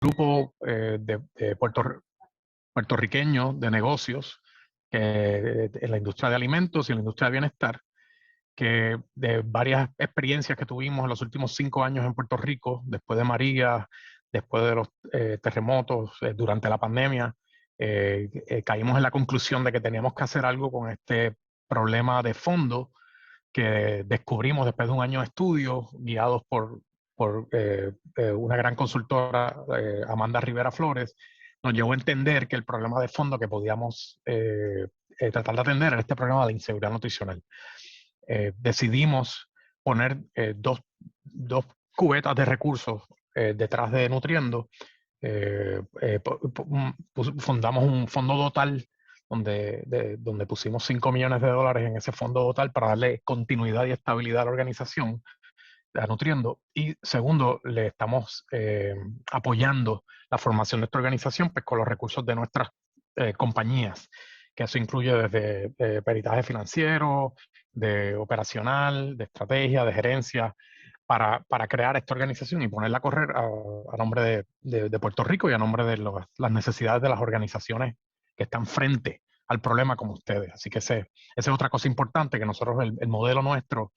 Grupo de puertorriqueños de negocios en la industria de alimentos y en la industria de bienestar, que de varias experiencias que tuvimos en los últimos 5 años en Puerto Rico, después de María, después de los terremotos, durante la pandemia, caímos en la conclusión de que teníamos que hacer algo con este problema de fondo que descubrimos después de un año de estudio, guiados por una gran consultora, Amanda Rivera Flores. Nos llevó a entender que el problema de fondo que podíamos tratar de atender era este problema de inseguridad nutricional. Decidimos poner dos cubetas de recursos detrás de Nutriendo. Fundamos un fondo total donde pusimos $5 millones en ese fondo total para darle continuidad y estabilidad a la organización, a Nutriendo. Y segundo, le estamos apoyando la formación de esta organización pues, con los recursos de nuestras compañías, que eso incluye desde peritaje financiero, de operacional, de estrategia, de gerencia, para crear esta organización y ponerla a correr a nombre de Puerto Rico y a nombre de las necesidades de las organizaciones que están frente al problema como ustedes. Así que esa es otra cosa importante, que nosotros, el modelo nuestro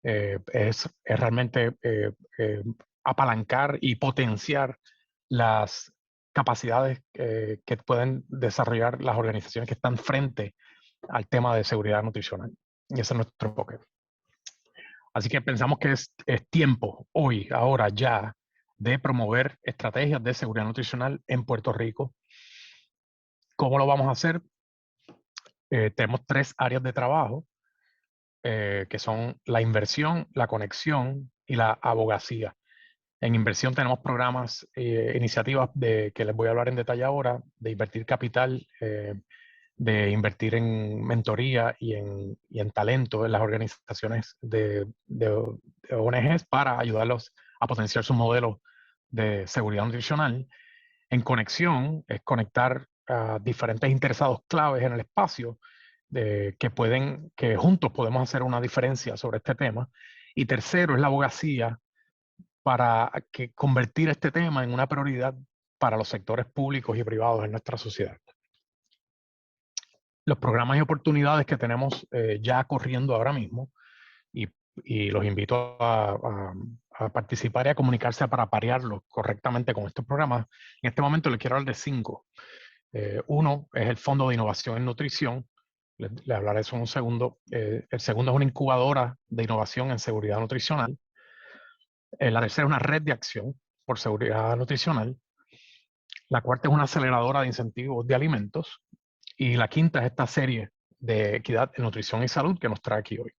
es realmente apalancar y potenciar las capacidades que pueden desarrollar las organizaciones que están frente al tema de seguridad nutricional. Y ese es nuestro enfoque. Así que pensamos que es tiempo, hoy, ahora, ya, de promover estrategias de seguridad nutricional en Puerto Rico. ¿Cómo lo vamos a hacer? Tenemos 3 áreas de trabajo, que son la inversión, la conexión y la abogacía. En inversión tenemos programas, iniciativas que les voy a hablar en detalle ahora, de invertir capital, de invertir en mentoría y en talento en las organizaciones de ONGs para ayudarlos a potenciar sus modelos de seguridad nutricional. En conexión es conectar a diferentes interesados claves en el espacio que juntos podemos hacer una diferencia sobre este tema. Y tercero es la abogacía, para convertir este tema en una prioridad para los sectores públicos y privados en nuestra sociedad. Los programas y oportunidades que tenemos ya corriendo ahora mismo, y los invito a participar y a comunicarse para parearlos correctamente con estos programas. En este momento les quiero hablar de 5. Uno es el Fondo de Innovación en Nutrición. Les hablaré de eso en un segundo. El segundo es una incubadora de innovación en seguridad nutricional. La tercera es una red de acción por seguridad nutricional. La cuarta es una aceleradora de incentivos de alimentos. Y la quinta es esta serie de Equidad en Nutrición y Salud que nos trae aquí hoy.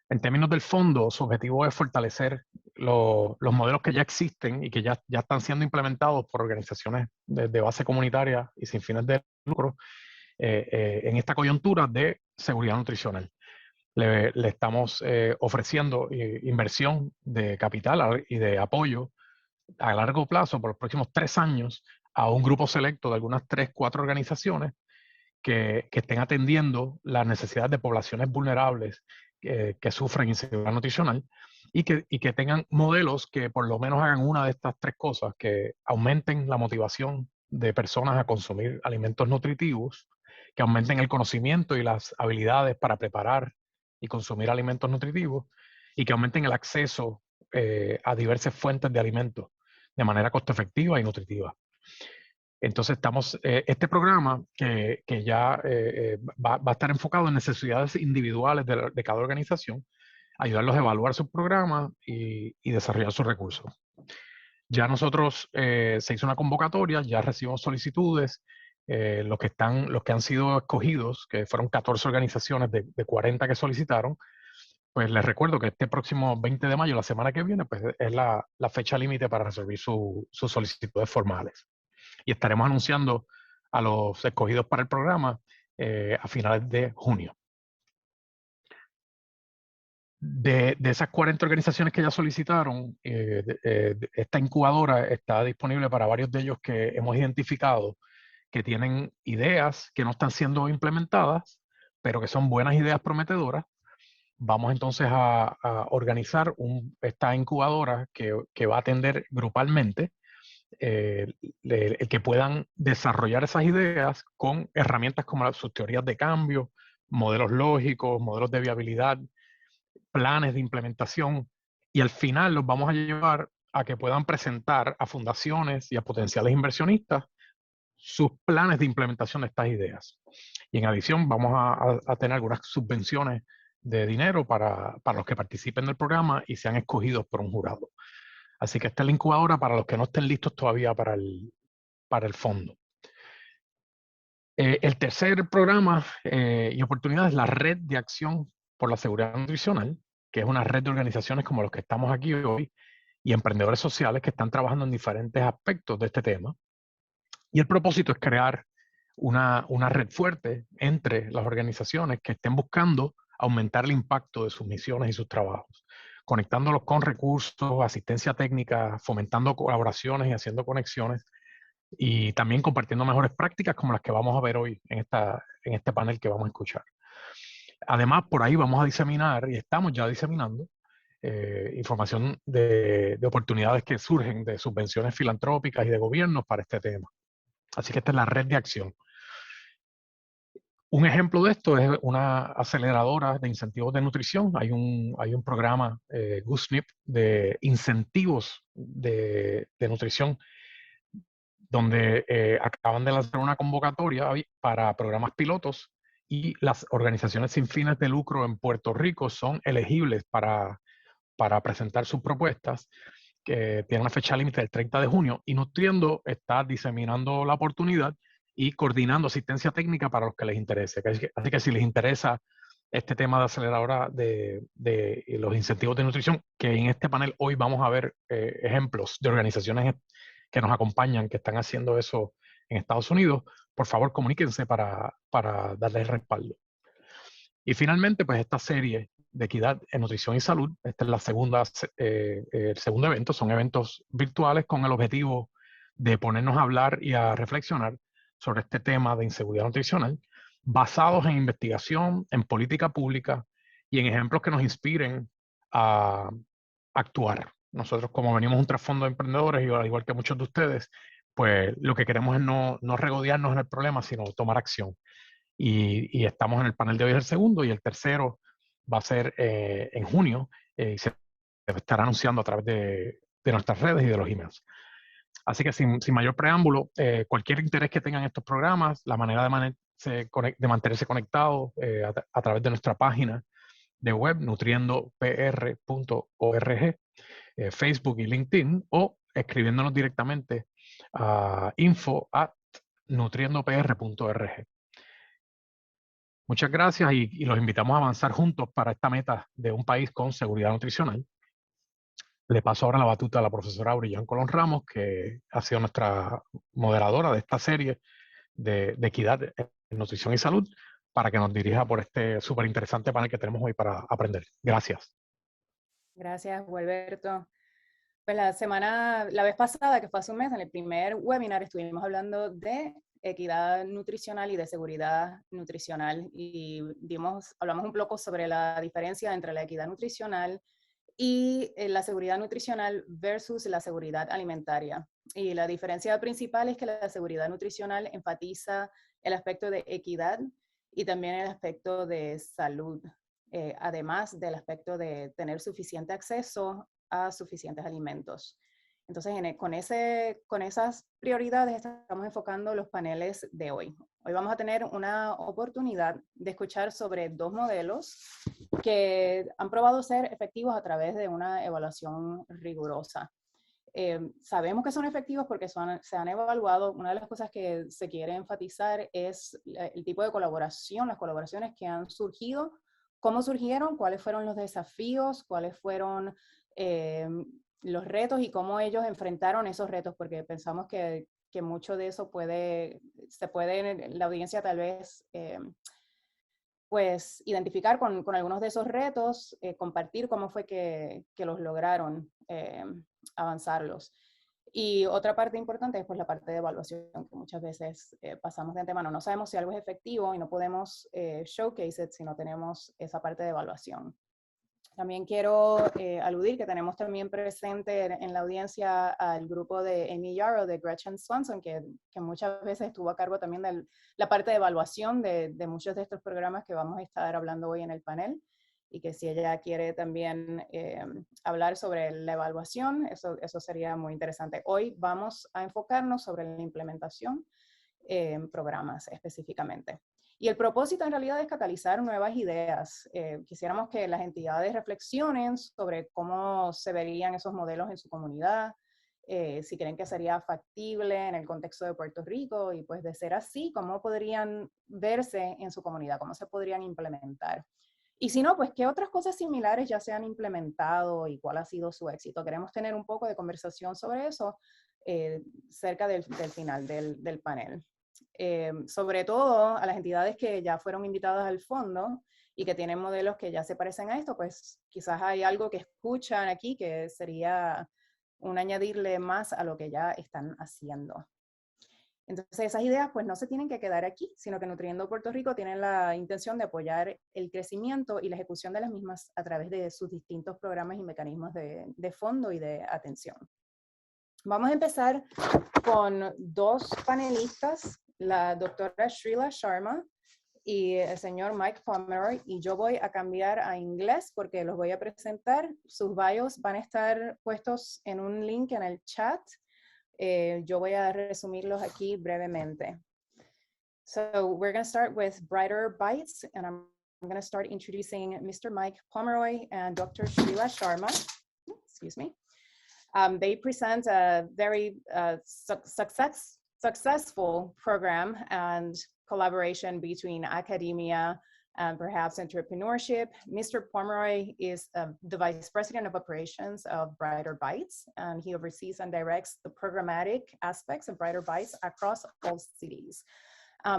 En términos del fondo, su objetivo es fortalecer los modelos que ya existen y que ya están siendo implementados por organizaciones de base comunitaria y sin fines de lucro en esta coyuntura de seguridad nutricional. Le estamos ofreciendo inversión de capital y de apoyo a largo plazo por los próximos 3 años a un grupo selecto de algunas 3, 4 organizaciones que estén atendiendo las necesidades de poblaciones vulnerables que sufren inseguridad nutricional y que tengan modelos que por lo menos hagan una de estas 3 cosas, que aumenten la motivación de personas a consumir alimentos nutritivos, que aumenten el conocimiento y las habilidades para preparar y consumir alimentos nutritivos, y que aumenten el acceso a diversas fuentes de alimentos de manera costo efectiva y nutritiva. Entonces este programa que ya va a estar enfocado en necesidades individuales de cada organización, ayudarlos a evaluar sus programas y desarrollar sus recursos. Ya nosotros se hizo una convocatoria, ya recibimos solicitudes, los que han sido escogidos, que fueron 14 organizaciones de 40 que solicitaron. Pues les recuerdo que este próximo 20 de mayo, la semana que viene, pues es la fecha límite para resolver sus solicitudes formales. Y estaremos anunciando a los escogidos para el programa a finales de junio. De esas 40 organizaciones que ya solicitaron, esta incubadora está disponible para varios de ellos que hemos identificado que tienen ideas que no están siendo implementadas, pero que son buenas ideas prometedoras. Vamos entonces a organizar esta incubadora que va a atender grupalmente el que puedan desarrollar esas ideas con herramientas como sus teorías de cambio, modelos lógicos, modelos de viabilidad, planes de implementación, y al final los vamos a llevar a que puedan presentar a fundaciones y a potenciales inversionistas sus planes de implementación de estas ideas. Y en adición vamos a tener algunas subvenciones de dinero para los que participen del programa y sean escogidos por un jurado. Así que esta es la incubadora para los que no estén listos todavía para el fondo. El tercer programa y oportunidad es la Red de Acción por la Seguridad Nutricional, que es una red de organizaciones como los que estamos aquí hoy y emprendedores sociales que están trabajando en diferentes aspectos de este tema. Y el propósito es crear una red fuerte entre las organizaciones que estén buscando aumentar el impacto de sus misiones y sus trabajos, conectándolos con recursos, asistencia técnica, fomentando colaboraciones y haciendo conexiones, y también compartiendo mejores prácticas como las que vamos a ver hoy en este panel que vamos a escuchar. Además, por ahí vamos a diseminar, y estamos ya diseminando, información de oportunidades que surgen de subvenciones filantrópicas y de gobiernos para este tema. Así que esta es la red de acción. Un ejemplo de esto es una aceleradora de incentivos de nutrición. Hay un programa, GUSNIP, de incentivos de nutrición, donde acaban de lanzar una convocatoria para programas pilotos, y las organizaciones sin fines de lucro en Puerto Rico son elegibles para presentar sus propuestas, que tiene una fecha límite del 30 de junio, y Nutriendo está diseminando la oportunidad y coordinando asistencia técnica para los que les interese. Así que si les interesa este tema de aceleradora de los incentivos de nutrición, que en este panel hoy vamos a ver ejemplos de organizaciones que nos acompañan, que están haciendo eso en Estados Unidos, por favor comuníquense para darles respaldo. Y finalmente, pues esta serie de Equidad en Nutrición y Salud, esta es el segundo evento, son eventos virtuales con el objetivo de ponernos a hablar y a reflexionar sobre este tema de inseguridad nutricional, basados en investigación, en política pública y en ejemplos que nos inspiren a actuar. Nosotros, como venimos de un trasfondo de emprendedores, y al igual que muchos de ustedes, pues lo que queremos es no regodearnos en el problema, sino tomar acción. Y estamos en el panel de hoy, es el segundo, y el tercero va a ser en junio, y se estará anunciando a través de nuestras redes y de los emails. Así que sin mayor preámbulo, cualquier interés que tengan estos programas, la manera de mantenerse conectado a través de nuestra página de web, nutriendopr.org, Facebook y LinkedIn, o escribiéndonos directamente a info@nutriendopr.org. Muchas gracias, y los invitamos a avanzar juntos para esta meta de un país con seguridad nutricional. Le paso ahora la batuta a la profesora Aurillán Colón Ramos, que ha sido nuestra moderadora de esta serie de Equidad en Nutrición y Salud, para que nos dirija por este súper interesante panel que tenemos hoy para aprender. Gracias. Gracias, Gualberto. Pues la vez pasada, que fue hace un mes, en el primer webinar estuvimos hablando de equidad nutricional y de seguridad nutricional, y hablamos un poco sobre la diferencia entre la equidad nutricional y la seguridad nutricional versus la seguridad alimentaria. Y la diferencia principal es que la seguridad nutricional enfatiza el aspecto de equidad y también el aspecto de salud, además del aspecto de tener suficiente acceso a suficientes alimentos. Entonces, con esas prioridades estamos enfocando los paneles de hoy. Hoy vamos a tener una oportunidad de escuchar sobre dos modelos que han probado ser efectivos a través de una evaluación rigurosa. Sabemos que son efectivos porque se han evaluado. Una de las cosas que se quiere enfatizar es el tipo de colaboración, las colaboraciones que han surgido, cómo surgieron, cuáles fueron los desafíos, cuáles fueron los retos y cómo ellos enfrentaron esos retos, porque pensamos que mucho de eso la audiencia tal vez pues identificar con algunos de esos retos, compartir cómo fue que los lograron avanzarlos. Y otra parte importante es pues la parte de evaluación, que muchas veces pasamos de antemano. No sabemos si algo es efectivo y no podemos showcase it si no tenemos esa parte de evaluación. También quiero aludir que tenemos también presente en la audiencia al grupo de Amy Yarrow, de Gretchen Swanson, que muchas veces estuvo a cargo también de la parte de evaluación de muchos de estos programas que vamos a estar hablando hoy en el panel, y que si ella quiere también hablar sobre la evaluación, eso sería muy interesante. Hoy vamos a enfocarnos sobre la implementación en programas específicamente. Y el propósito en realidad es catalizar nuevas ideas. Quisiéramos que las entidades reflexionen sobre cómo se verían esos modelos en su comunidad, si creen que sería factible en el contexto de Puerto Rico, y pues de ser así, cómo podrían verse en su comunidad, cómo se podrían implementar. Y si no, pues qué otras cosas similares ya se han implementado y cuál ha sido su éxito. Queremos tener un poco de conversación sobre eso cerca del final del panel. Sobre todo a las entidades que ya fueron invitadas al fondo y que tienen modelos que ya se parecen a esto, pues quizás hay algo que escuchan aquí que sería un añadirle más a lo que ya están haciendo. Entonces esas ideas pues no se tienen que quedar aquí, sino que Nutriendo Puerto Rico tienen la intención de apoyar el crecimiento y la ejecución de las mismas a través de sus distintos programas y mecanismos de fondo y de atención. Vamos a empezar con dos panelistas, la doctora Srila Sharma y el señor Mike Pomeroy, y yo voy a cambiar a inglés porque los voy a presentar. Sus bios van a estar puestos en un link en el chat. Yo voy a resumirlos aquí brevemente. So we're going to start with Brighter Bites, and I'm going to start introducing Mr. Mike Pomeroy and Dr. Srila Sharma. Excuse me. They present a very successful program and collaboration between academia and perhaps entrepreneurship. Mr. Pomeroy is the Vice President of Operations of Brighter Bites, and he oversees and directs the programmatic aspects of Brighter Bites across all cities.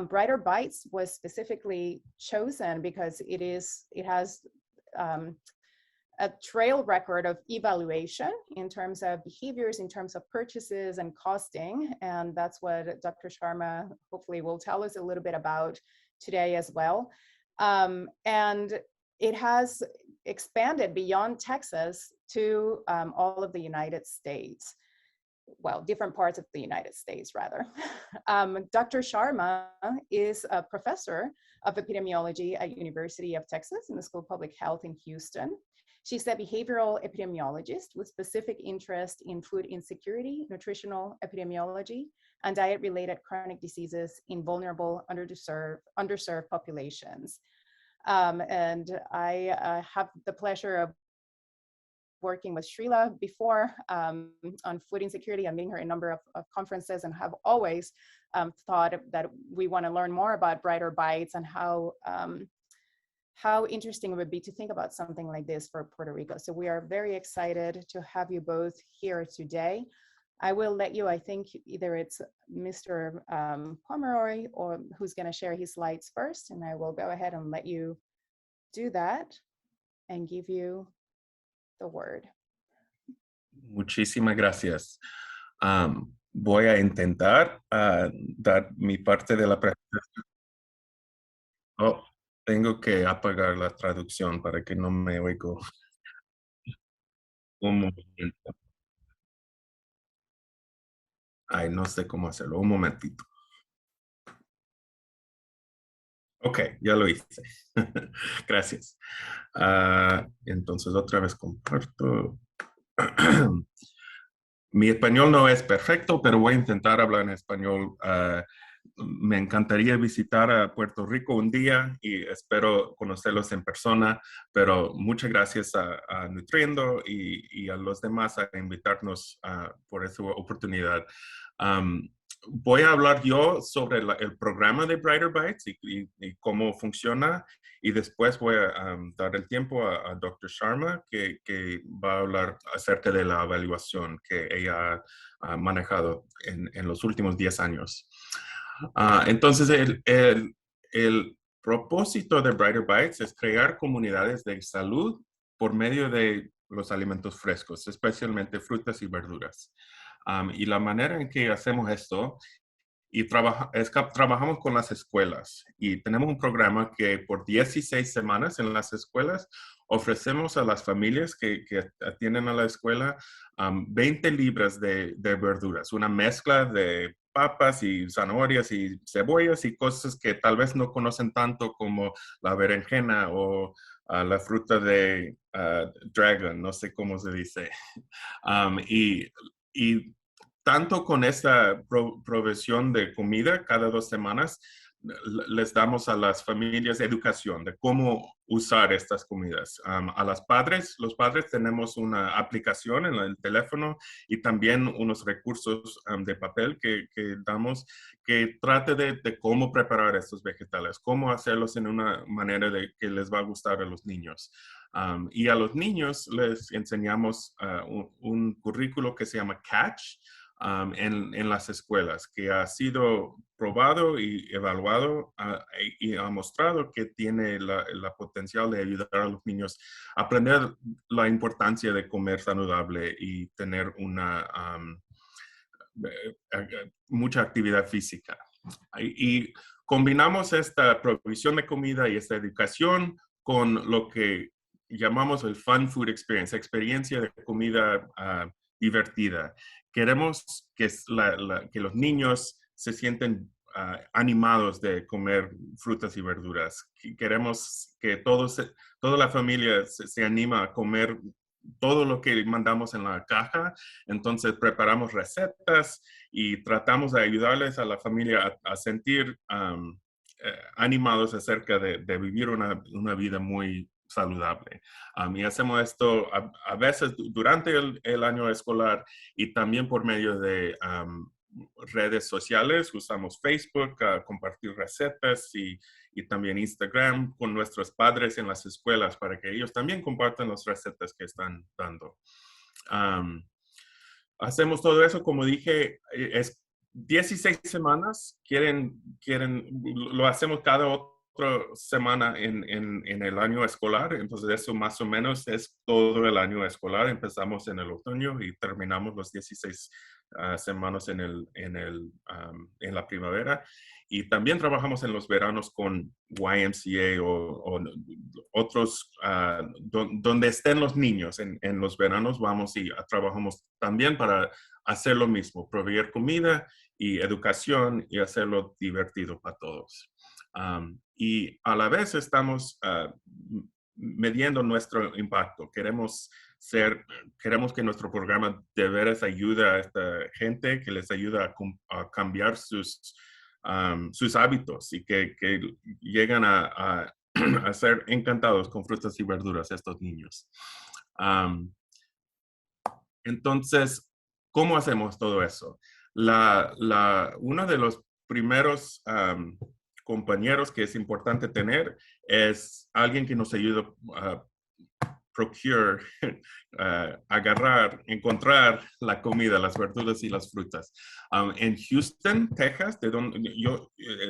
Brighter Bites was specifically chosen because it has a trail record of evaluation in terms of behaviors, in terms of purchases and costing. And that's what Dr. Sharma hopefully will tell us a little bit about today as well. And it has expanded beyond Texas to all of the United States. Well, different parts of the United States, rather. Dr. Sharma is a professor of epidemiology at University of Texas in the School of Public Health in Houston. She's a behavioral epidemiologist with specific interest in food insecurity, nutritional epidemiology, and diet-related chronic diseases in vulnerable, underserved populations. And I have the pleasure of working with Srila before on food insecurity and meeting her in a number of conferences, and have always thought that we want to learn more about Brighter Bites and how interesting it would be to think about something like this for Puerto Rico. So we are very excited to have you both here today. I will let you, I think either it's Mr. Pomeroy or who's going to share his slides first, and I will go ahead and let you do that and give you the word. Muchísimas gracias. Voy a intentar dar mi parte de la presentación. Oh, tengo que apagar la traducción para que no me oigo. Un momento. Ay, no sé cómo hacerlo. Un momentito. Ok, ya lo hice. Gracias. Entonces, otra vez comparto. Mi español no es perfecto, pero voy a intentar hablar en español. Me encantaría visitar a Puerto Rico un día y espero conocerlos en persona, pero muchas gracias a Nutriendo y a los demás a invitarnos por esa oportunidad. Voy a hablar yo sobre el programa de Brighter Bites y cómo funciona, y después voy a dar el tiempo a Dr. Sharma, que va a hablar acerca de la evaluación que ella ha manejado en los últimos 10 años. Entonces, el propósito de Brighter Bites es crear comunidades de salud por medio de los alimentos frescos, especialmente frutas y verduras. Y la manera en que hacemos esto, es que trabajamos con las escuelas y tenemos un programa que por 16 semanas en las escuelas ofrecemos a las familias que atienden a la escuela 20 libras de verduras, una mezcla de papas y zanahorias y cebollas y cosas que tal vez no conocen tanto como la berenjena o la fruta de dragon, no sé cómo se dice. Y tanto con esta provisión de comida cada 2 semanas, les damos a las familias educación de cómo usar estas comidas. A los padres tenemos una aplicación en el teléfono y también unos recursos de papel que damos que trate de cómo preparar estos vegetales, cómo hacerlos en una manera que les va a gustar a los niños. Y a los niños les enseñamos un currículo que se llama CATCH, en las escuelas, que ha sido probado y evaluado y ha mostrado que tiene la potencial de ayudar a los niños a aprender la importancia de comer saludable y tener mucha actividad física. Y combinamos esta provisión de comida y esta educación con lo que llamamos el Fun Food Experience, experiencia de comida divertida. Queremos que los niños se sienten animados de comer frutas y verduras. Queremos que toda la familia se anima a comer todo lo que mandamos en la caja. Entonces preparamos recetas y tratamos de ayudarles a la familia a sentir animados acerca de vivir una vida muy saludable. Y hacemos esto a veces durante el año escolar y también por medio de redes sociales. Usamos Facebook a compartir recetas y también Instagram con nuestros padres en las escuelas para que ellos también compartan las recetas que están dando. Hacemos todo eso, como dije, es 16 semanas. Lo hacemos cada otra semana en el año escolar. Entonces eso más o menos es todo el año escolar. Empezamos en el otoño y terminamos los 16 semanas en la primavera. Y también trabajamos en los veranos con YMCA o otros, donde estén los niños. En los veranos vamos y trabajamos también para hacer lo mismo, proveer comida y educación y hacerlo divertido para todos. Y a la vez estamos midiendo nuestro impacto. Queremos que nuestro programa de veras ayude a esta gente, que les ayuda a cambiar sus hábitos y que lleguen a ser encantados con frutas y verduras estos niños. Entonces, ¿cómo hacemos todo eso? Uno de los primeros compañeros que es importante tener es alguien que nos ayude a procure, encontrar la comida, las verduras y las frutas. En Houston, Texas, de donde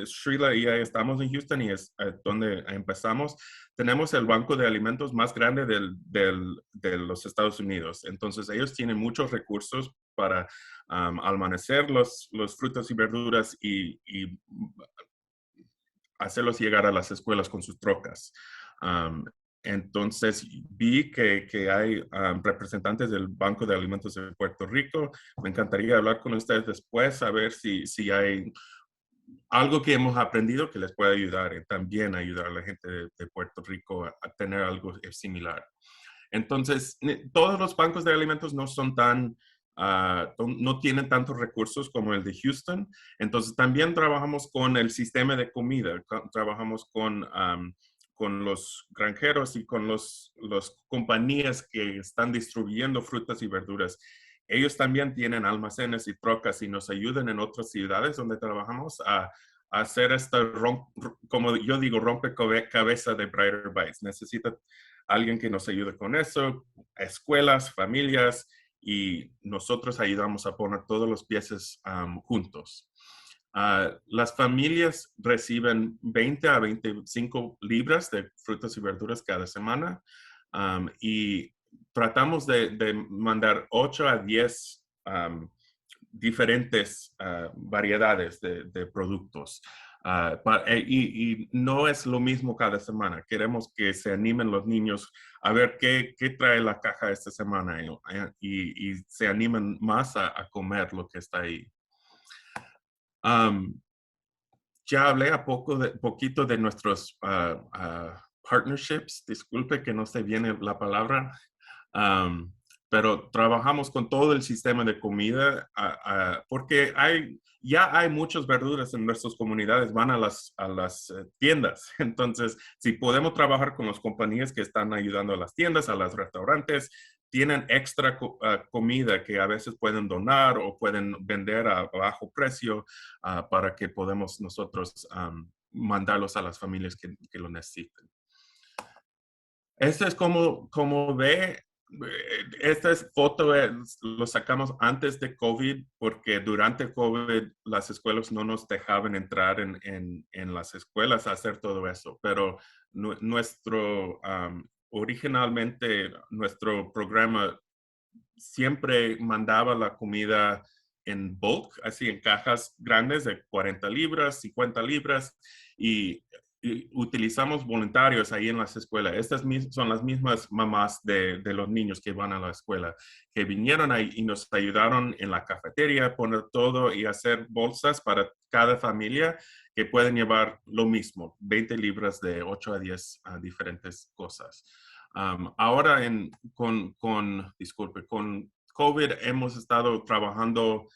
Shrila y yo estamos en Houston y es donde empezamos, tenemos el banco de alimentos más grande de los Estados Unidos. Entonces, ellos tienen muchos recursos para almacenar los frutas y verduras y hacerlos llegar a las escuelas con sus trocas. Entonces vi que hay representantes del Banco de Alimentos de Puerto Rico. Me encantaría hablar con ustedes después, a ver si hay algo que hemos aprendido que les pueda ayudar y también ayudar a la gente de Puerto Rico a tener algo similar. Entonces, todos los bancos de alimentos no son no tienen tantos recursos como el de Houston. Entonces, también trabajamos con el sistema de comida. Trabajamos con los granjeros y con las compañías que están distribuyendo frutas y verduras. Ellos también tienen almacenes y trocas y nos ayudan en otras ciudades donde trabajamos a hacer como yo digo, rompecabezas de Brighter Bites. Necesita alguien que nos ayude con eso, escuelas, familias, y nosotros ayudamos a poner todos los piezas juntos. Las familias reciben 20 a 25 libras de frutas y verduras cada semana y tratamos de mandar 8 a 10 diferentes variedades de productos. Y no es lo mismo cada semana. Queremos que se animen los niños a ver qué trae la caja esta semana y se animen más a comer lo que está ahí. Ya hablé poquito de nuestros partnerships. Disculpe que no se viene la palabra. Pero trabajamos con todo el sistema de comida porque ya hay muchas verduras en nuestras comunidades, van a las tiendas. Entonces, si podemos trabajar con las compañías que están ayudando a las tiendas, a los restaurantes, tienen extra comida que a veces pueden donar o pueden vender a bajo precio para que podamos nosotros mandarlos a las familias que lo necesiten. Esto es como ve. Esta foto lo sacamos antes de COVID porque durante COVID las escuelas no nos dejaban entrar en las escuelas a hacer todo eso. Pero originalmente nuestro programa siempre mandaba la comida en bulk, así en cajas grandes de 40 libras, 50 libras y utilizamos voluntarios ahí en las escuelas. Estas son las mismas mamás de los niños que van a la escuela, que vinieron ahí y nos ayudaron en la cafetería, poner todo y hacer bolsas para cada familia que pueden llevar lo mismo, 20 libras de 8 a 10 diferentes cosas. Ahora con COVID hemos estado trabajando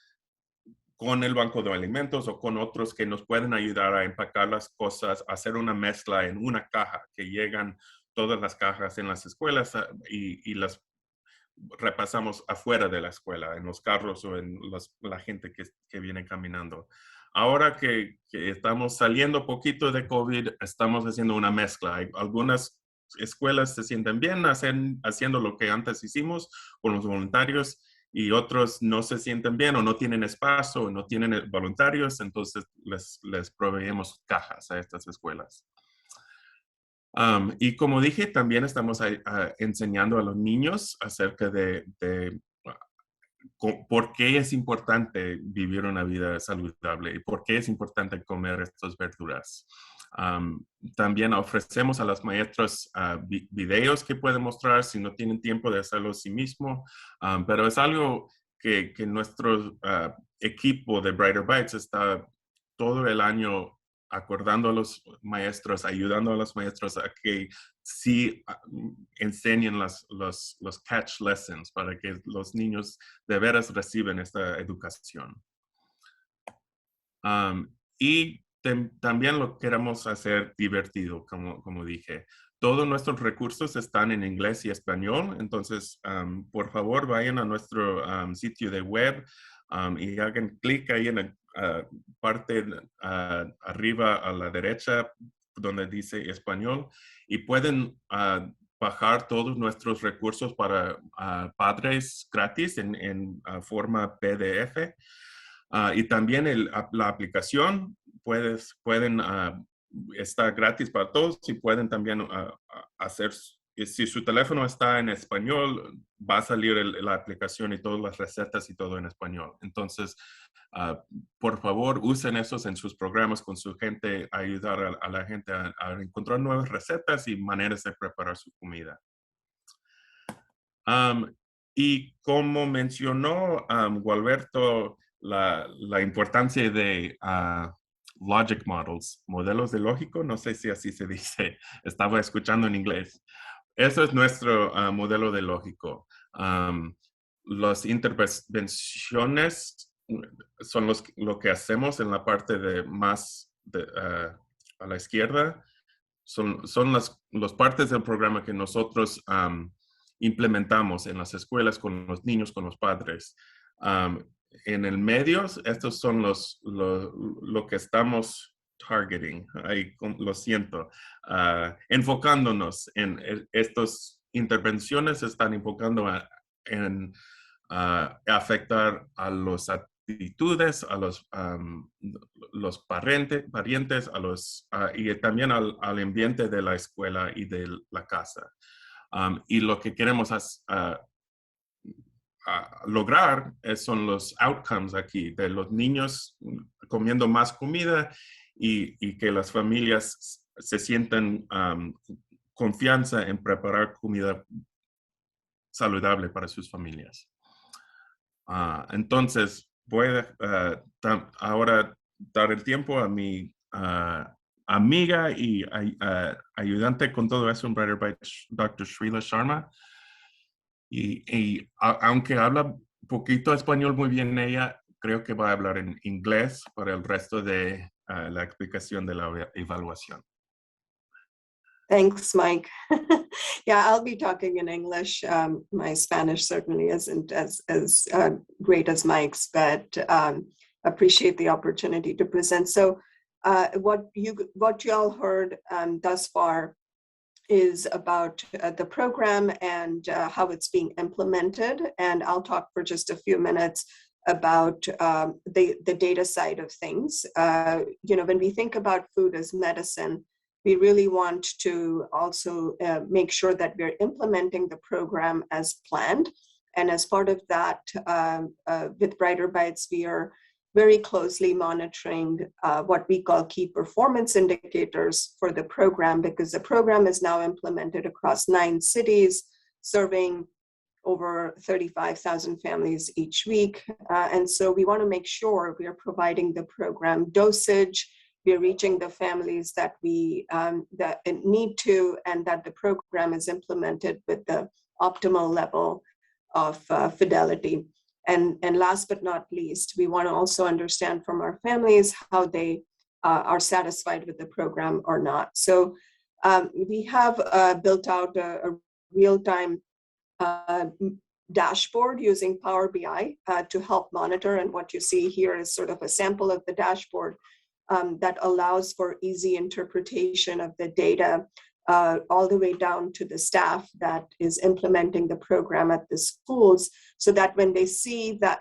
con el banco de alimentos o con otros que nos pueden ayudar a empacar las cosas, hacer una mezcla en una caja, que llegan todas las cajas en las escuelas y las repasamos afuera de la escuela, en los carros o en la gente que viene caminando. Ahora que estamos saliendo poquito de COVID, estamos haciendo una mezcla. Hay algunas escuelas se sienten bien haciendo lo que antes hicimos con los voluntarios y otros no se sienten bien o no tienen espacio o no tienen voluntarios, entonces les proveemos cajas a estas escuelas. Y como dije, también estamos enseñando a los niños acerca de por qué es importante vivir una vida saludable y por qué es importante comer estas verduras. También ofrecemos a los maestros videos que pueden mostrar si no tienen tiempo de hacerlo sí mismo, pero es algo que nuestro equipo de Brighter Bites está todo el año acordando a los maestros, ayudando a los maestros a que sí enseñen los catch lessons para que los niños de veras reciben esta educación. Y también lo queremos hacer divertido, como dije. Todos nuestros recursos están en inglés y español, entonces por favor vayan a nuestro sitio de web y hagan clic ahí en la parte arriba a la derecha donde dice español y pueden bajar todos nuestros recursos para padres gratis en forma PDF. Y también la aplicación pueden estar gratis para todos y pueden también hacer, si su teléfono está en español, va a salir la aplicación y todas las recetas y todo en español. Entonces, por favor, usen esos en sus programas con su gente, ayudar a la gente a encontrar nuevas recetas y maneras de preparar su comida. Y como mencionó Gualberto, la importancia de logic models, modelos de lógico, no sé si así se dice, estaba escuchando en inglés. Eso es nuestro modelo de lógico. Las intervenciones son lo que hacemos en la parte más a la izquierda. Son las partes del programa que nosotros implementamos en las escuelas con los niños, con los padres. En el medio, estos son lo que estamos targeting, ahí lo siento, enfocándonos en estas intervenciones, están enfocando en afectar a las actitudes, a los parientes y también al ambiente de la escuela y de la casa. Y lo que queremos lograr son los outcomes aquí, de los niños comiendo más comida y que las familias se sientan confianza en preparar comida saludable para sus familias. Entonces, voy a ahora dar el tiempo a mi amiga y ayudante con todo eso en Brighter Bites, Dr. Srila Sharma. Y aunque habla poquito español muy bien ella, creo que va a hablar en inglés para el resto de la explicación de la evaluación. Thanks, Mike. Yeah, I'll be talking in English. My Spanish certainly isn't as great as Mike's, but appreciate the opportunity to present. So what you all heard thus far is about the program and how it's being implemented. And I'll talk for just a few minutes about the data side of things. When we think about food as medicine, we really want to also make sure that we're implementing the program as planned. And as part of that, with Brighter Bites, we are very closely monitoring what we call key performance indicators for the program, because the program is now implemented across 9 cities, serving over 35,000 families each week. And so we want to make sure we are providing the program dosage, we're reaching the families that we that need to, and that the program is implemented with the optimal level of fidelity. And last but not least, we want to also understand from our families how they are satisfied with the program or not. So we have built out a real-time dashboard using Power BI to help monitor. And what you see here is sort of a sample of the dashboard that allows for easy interpretation of the data all the way down to the staff that is implementing the program at the schools, so that when they see that,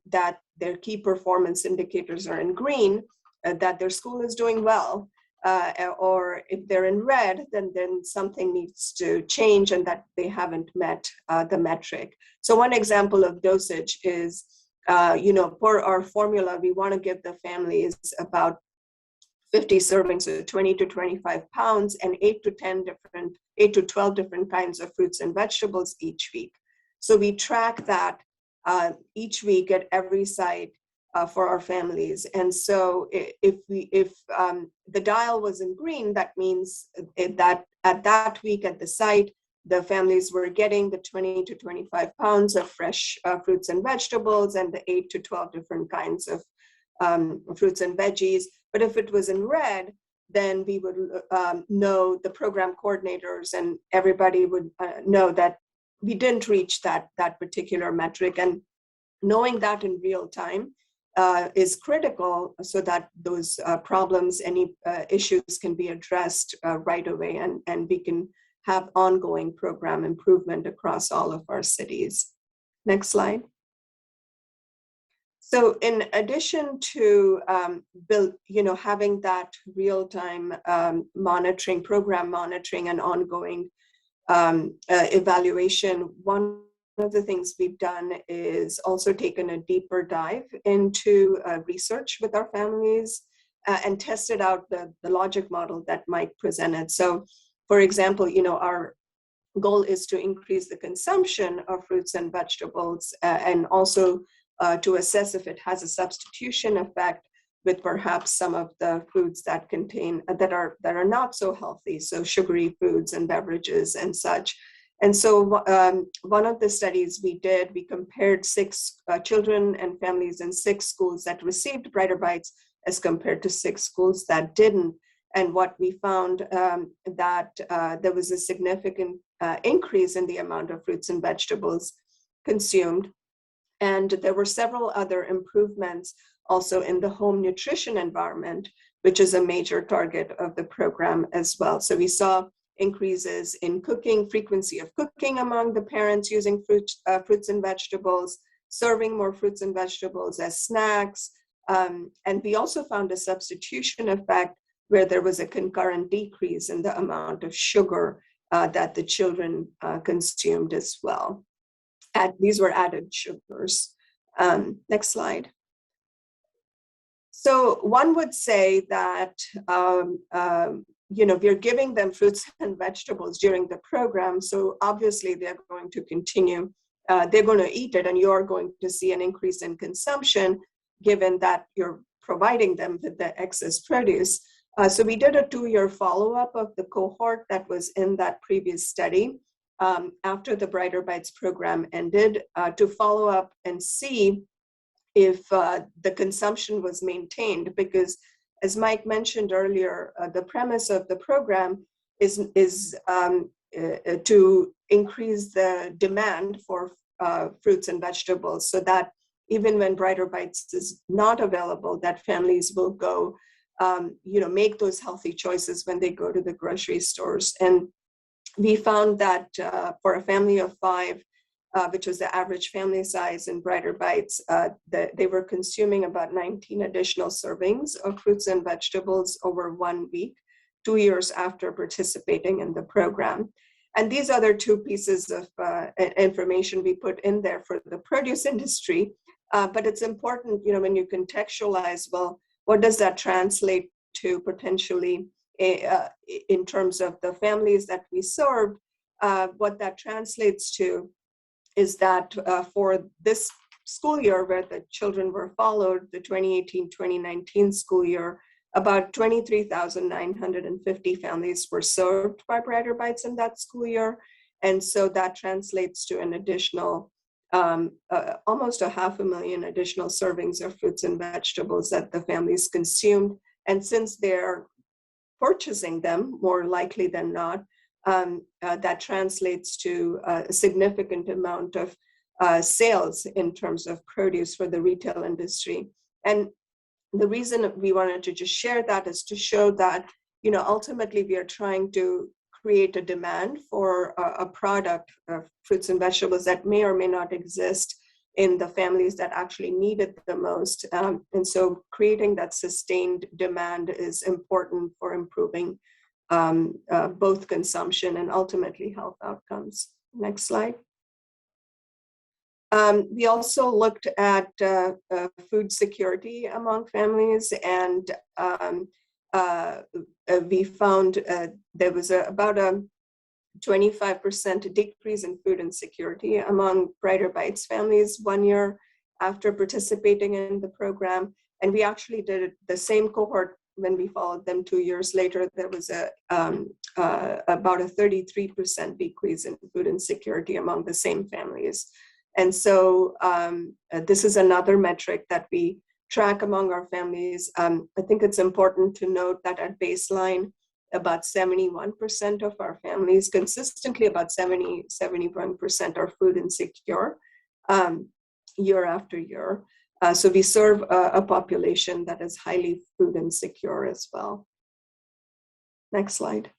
that their key performance indicators are in green, that their school is doing well, or if they're in red, then something needs to change and that they haven't met the metric. So one example of dosage is, for our formula, we want to give the families about 50 servings, so 20 to 25 pounds, and 8 to 12 different kinds of fruits and vegetables each week. So we track that each week at every site for our families. And so if the dial was in green, that means that at that week at the site, the families were getting the 20 to 25 pounds of fresh fruits and vegetables and the 8 to 12 different kinds of fruits and veggies. But if it was in red, then we would know, the program coordinators and everybody would know that we didn't reach that particular metric. And knowing that in real time is critical, so that those problems, any issues can be addressed right away, and we can have ongoing program improvement across all of our cities. Next slide. So in addition to having that real-time monitoring, program monitoring, and ongoing evaluation, one of the things we've done is also taken a deeper dive into research with our families and tested out the logic model that Mike presented. So, for example, our goal is to increase the consumption of fruits and vegetables, and also to assess if it has a substitution effect with perhaps some of the foods that are not so healthy, so sugary foods and beverages and such. And so one of the studies we did, we compared 6 children and families in 6 schools that received Brighter Bites as compared to 6 schools that didn't. And what we found that there was a significant increase in the amount of fruits and vegetables consumed. And there were several other improvements also in the home nutrition environment, which is a major target of the program as well. So we saw increases in cooking, frequency of cooking among the parents using fruits and vegetables, serving more fruits and vegetables as snacks. And we also found a substitution effect where there was a concurrent decrease in the amount of sugar that the children consumed as well. These were added sugars. Next slide. So one would say that, we're giving them fruits and vegetables during the program. So obviously they're going to continue, they're going to eat it, and you're going to see an increase in consumption given that you're providing them with the excess produce. So we did a 2-year follow-up of the cohort that was in that previous study after the Brighter Bites program ended to follow up and see if the consumption was maintained, because as Mike mentioned earlier, the premise of the program is to increase the demand for fruits and vegetables, so that even when Brighter Bites is not available, that families will go, make those healthy choices when they go to the grocery stores. And we found that for a family of 5, which was the average family size in Brighter Bites, they were consuming about 19 additional servings of fruits and vegetables over 1 week, 2 years after participating in the program. And these other 2 pieces of information we put in there for the produce industry, but it's important, when you contextualize, well, what does that translate to potentially in terms of the families that we served? What that translates to is that for this school year where the children were followed, the 2018-2019 school year, about 23,950 families were served by Brighter Bites in that school year. And so that translates to an additional, almost 500,000 additional servings of fruits and vegetables that the families consumed. And since they're purchasing them more likely than not, that translates to a significant amount of sales in terms of produce for the retail industry. And the reason we wanted to just share that is to show that, ultimately we are trying to create a demand for a product of fruits and vegetables that may or may not exist in the families that actually need it the most. And so creating that sustained demand is important for improving both consumption and ultimately health outcomes. Next slide. We also looked at food security among families, and we found there was about a 25% decrease in food insecurity among Brighter Bites families 1 year after participating in the program. And we actually did the same cohort when we followed them 2 years later. There was about a 33% decrease in food insecurity among the same families. And so this is another metric that we track among our families. I think it's important to note that at baseline, about 71% of our families, consistently about 71% are food insecure year after year. So we serve a population that is highly food insecure as well. Next slide.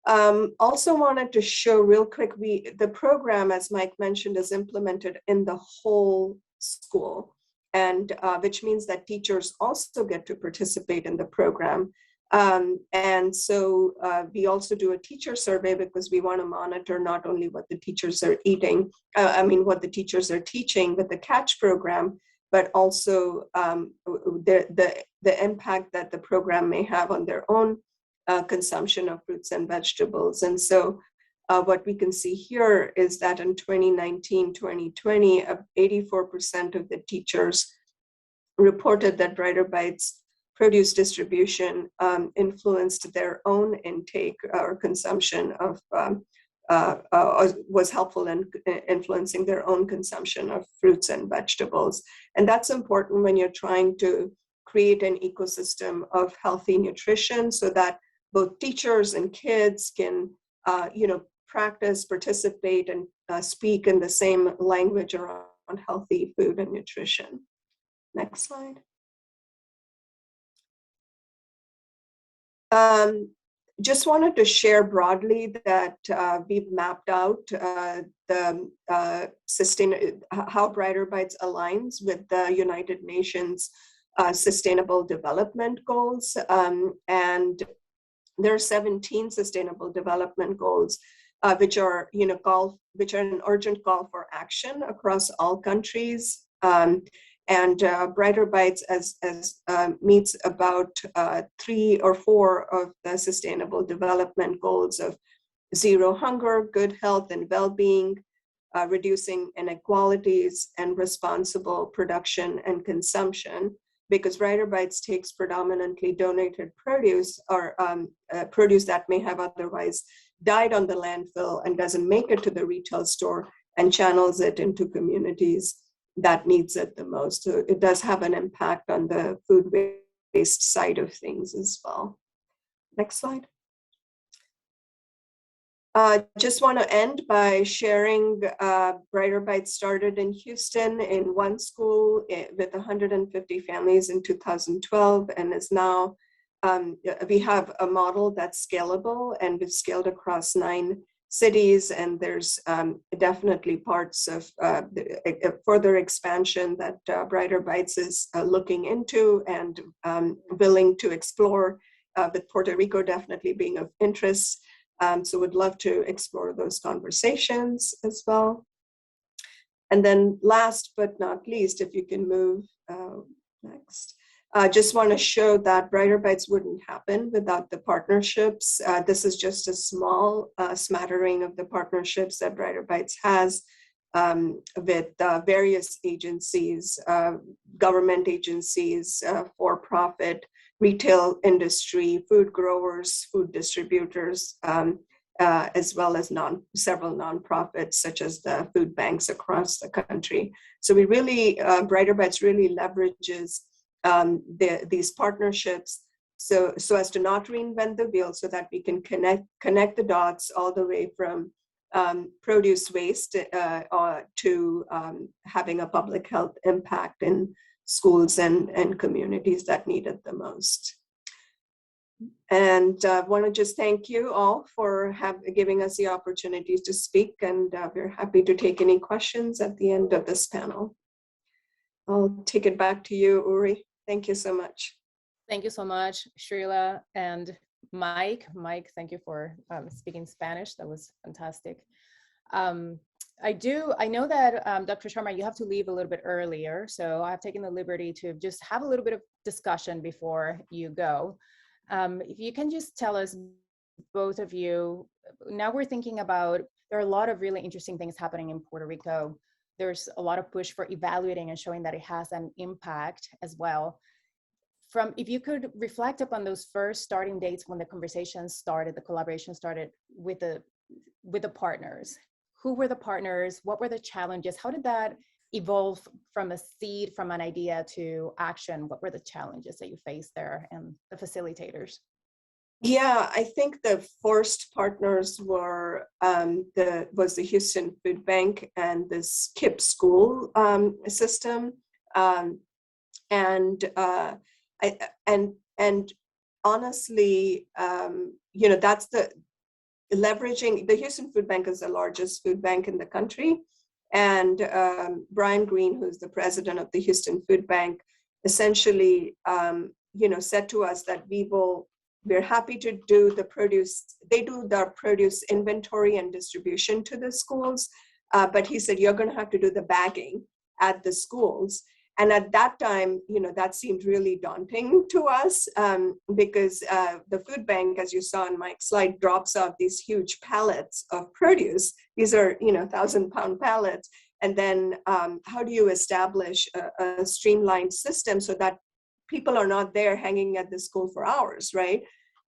Also wanted to show real quick, the program, as Mike mentioned, is implemented in the whole school, and which means that teachers also get to participate in the program. And so we also do a teacher survey because we want to monitor not only what the teachers are eating, what the teachers are teaching with the CATCH program, but also the impact that the program may have on their own consumption of fruits and vegetables. And so what we can see here is that in 2019-2020, 84% of the teachers reported that Brighter Bites produce distribution influenced their own intake or consumption of, was helpful in influencing their own consumption of fruits and vegetables. And that's important when you're trying to create an ecosystem of healthy nutrition so that both teachers and kids can, practice, participate, and speak in the same language around healthy food and nutrition. Next slide. Just wanted to share broadly that we've mapped out how Brighter Bites aligns with the United Nations Sustainable Development Goals, and there are 17 Sustainable Development Goals, which are an urgent call for action across all countries. And Brighter Bites meets about 3 or 4 of the Sustainable Development Goals of zero hunger, good health and well-being, reducing inequalities, and responsible production and consumption. Because Brighter Bites takes predominantly donated produce or produce that may have otherwise died on the landfill and doesn't make it to the retail store, and channels it into communities that needs it the most. So it does have an impact on the food waste side of things as well. Next slide. Just want to end by sharing Brighter Bites started in Houston in one school with 150 families in 2012, and is now, we have a model that's scalable, and we've scaled across 9 cities, and there's definitely parts of further expansion that Brighter Bites is looking into and willing to explore, with Puerto Rico definitely being of interest. So would love to explore those conversations as well. And then last but not least, if you can move next. Just want to show that Brighter Bites wouldn't happen without the partnerships. This is just a small smattering of the partnerships that Brighter Bites has with various agencies, government agencies, for-profit, retail industry, food growers, food distributors, as well as several nonprofits such as the food banks across the country. So we really, Brighter Bites really leverages these partnerships so as to not reinvent the wheel, so that we can connect the dots all the way from produce waste to having a public health impact in schools and communities that need it the most. And I want to just thank you all for giving us the opportunity to speak, and we're happy to take any questions at the end of this panel. I'll take it back to you, Uri. Thank you so much. Thank you so much, Srila and Mike. Mike, thank you for speaking Spanish. That was fantastic. I know that Dr. Sharma, you have to leave a little bit earlier, so I've taken the liberty to just have a little bit of discussion before you go. If you can just tell us, both of you, now we're thinking about, there are a lot of really interesting things happening in Puerto Rico. There's a lot of push for evaluating and showing that it has an impact as well. If you could reflect upon those first starting dates when the conversation started, the collaboration started with the partners. Who were the partners? What were the challenges? How did that evolve from a seed, from an idea to action? What were the challenges that you faced there and the facilitators? Yeah, I think the first partners were was the Houston Food Bank and the KIPP school system, and honestly, you know, that's the leveraging. The Houston Food Bank is the largest food bank in the country, and Brian Green, who's the president of the Houston Food Bank, essentially, you know, said to us that we're happy to do the produce. They do the produce inventory and distribution to the schools, but he said, you're going to have to do the bagging at the schools. And at that time, you know, that seemed really daunting to us, because the food bank, as you saw in Mike's slide, drops off these huge pallets of produce. These are, you know, 1,000-pound pallets. And then how do you establish a streamlined system so that people are not there hanging at the school for hours, right?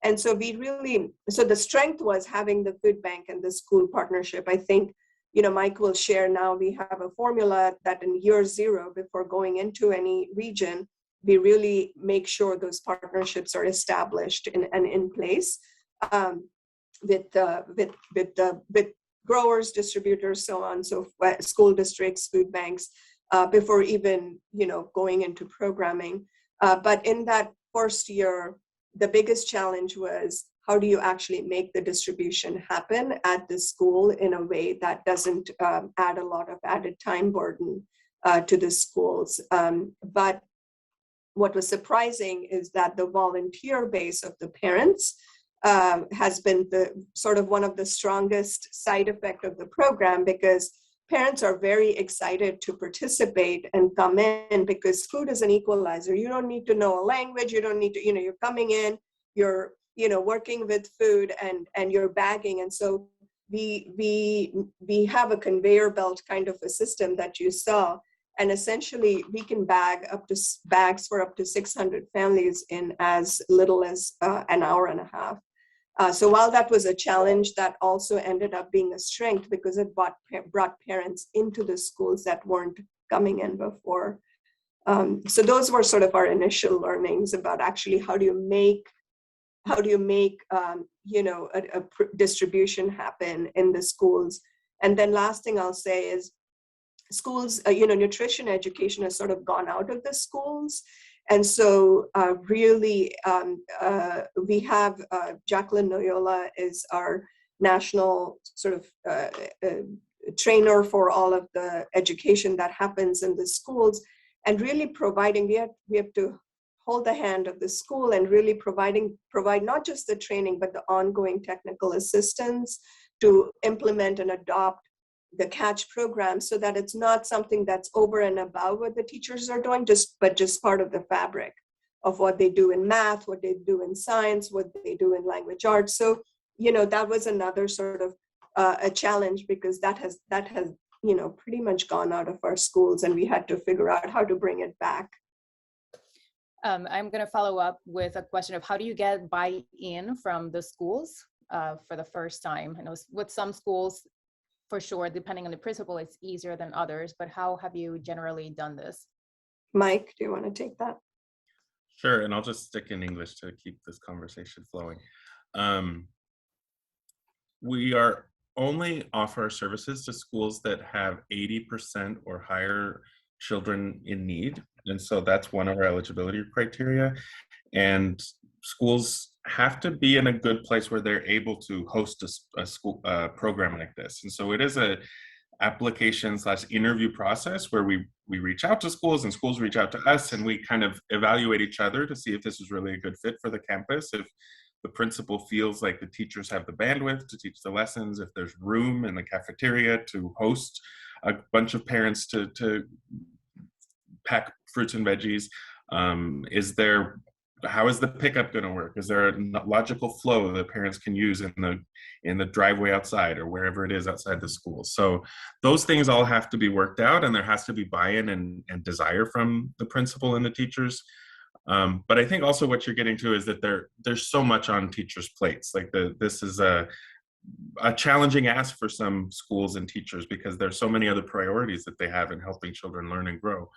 And so so the strength was having the food bank and the school partnership. I think, you know, Mike will share now, we have a formula that in year 0, before going into any region, we really make sure those partnerships are established and in place with growers, distributors, so on, so school districts, food banks, before even, you know, going into programming. But in that first year, the biggest challenge was, how do you actually make the distribution happen at the school in a way that doesn't add a lot of added time burden to the schools? But what was surprising is that the volunteer base of the parents has been the sort of one of the strongest side effect of the program, because parents are very excited to participate and come in because food is an equalizer. You don't need to know a language. You don't need to, you're coming in, you're, working with food and you're bagging. And so we have a conveyor belt kind of a system that you saw. And essentially we can bag bags for up to 600 families in as little as an hour and a half. So while that was a challenge, that also ended up being a strength because it brought parents into the schools that weren't coming in before. So those were sort of our initial learnings about actually how do you make a distribution happen in the schools. And then last thing I'll say is schools, nutrition education has sort of gone out of the schools. And so really, we have Jacqueline Noyola is our national sort of trainer for all of the education that happens in the schools, and really providing, we have to hold the hand of the school and really provide not just the training, but the ongoing technical assistance to implement and adopt the CATCH program so that it's not something that's over and above what the teachers are doing, but just part of the fabric of what they do in math, what they do in science, what they do in language arts. So, that was another sort of a challenge because that has pretty much gone out of our schools, and we had to figure out how to bring it back. I'm going to follow up with a question of how do you get buy-in from the schools for the first time? I know with some schools, for sure, depending on the principal, it's easier than others, but how have you generally done this? Mike, do you want to take that? Sure, and I'll just stick in English to keep this conversation flowing. We are only offer our services to schools that have 80% or higher children in need. And so that's one of our eligibility criteria. And schools have to be in a good place where they're able to host a school program like this. And so it is a application/interview process where we reach out to schools and schools reach out to us, and we kind of evaluate each other to see if this is really a good fit for the campus, if the principal feels like the teachers have the bandwidth to teach the lessons, if there's room in the cafeteria to host a bunch of parents to pack fruits and veggies. How is the pickup going to work? Is there a logical flow that parents can use in the driveway outside or wherever it is outside the school? So those things all have to be worked out, and there has to be buy-in and desire from the principal and the teachers. But I think also what you're getting to is that there's so much on teachers' plates. Like this is a challenging ask for some schools and teachers because there's so many other priorities that they have in helping children learn and grow.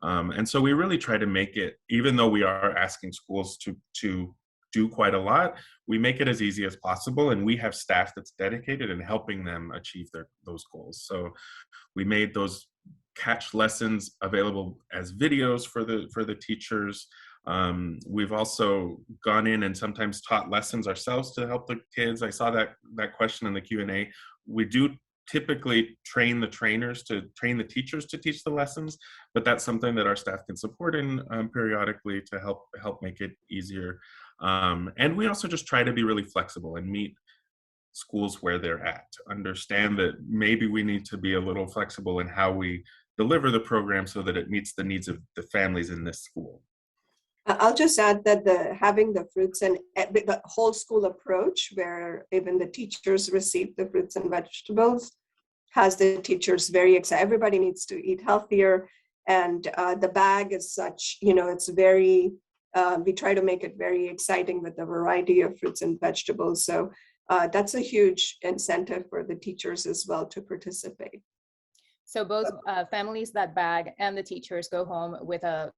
And so we really try to make it, even though we are asking schools to do quite a lot, we make it as easy as possible, and we have staff that's dedicated in helping them achieve those goals. So we made those CATCH lessons available as videos for the teachers. We've also gone in and sometimes taught lessons ourselves to help the kids. I saw that question in the Q&A. We do typically train the trainers to train the teachers to teach the lessons, but that's something that our staff can support in periodically to help make it easier. And we also just try to be really flexible and meet schools where they're at. Understand that maybe we need to be a little flexible in how we deliver the program so that it meets the needs of the families in this school. I'll just add that having the fruits and the whole school approach, where even the teachers receive the fruits and vegetables, has the teachers very excited. Everybody needs to eat healthier, and the bag is such, it's very, we try to make it very exciting with the variety of fruits and vegetables. So that's a huge incentive for the teachers as well to participate. So both families that bag and the teachers go home with a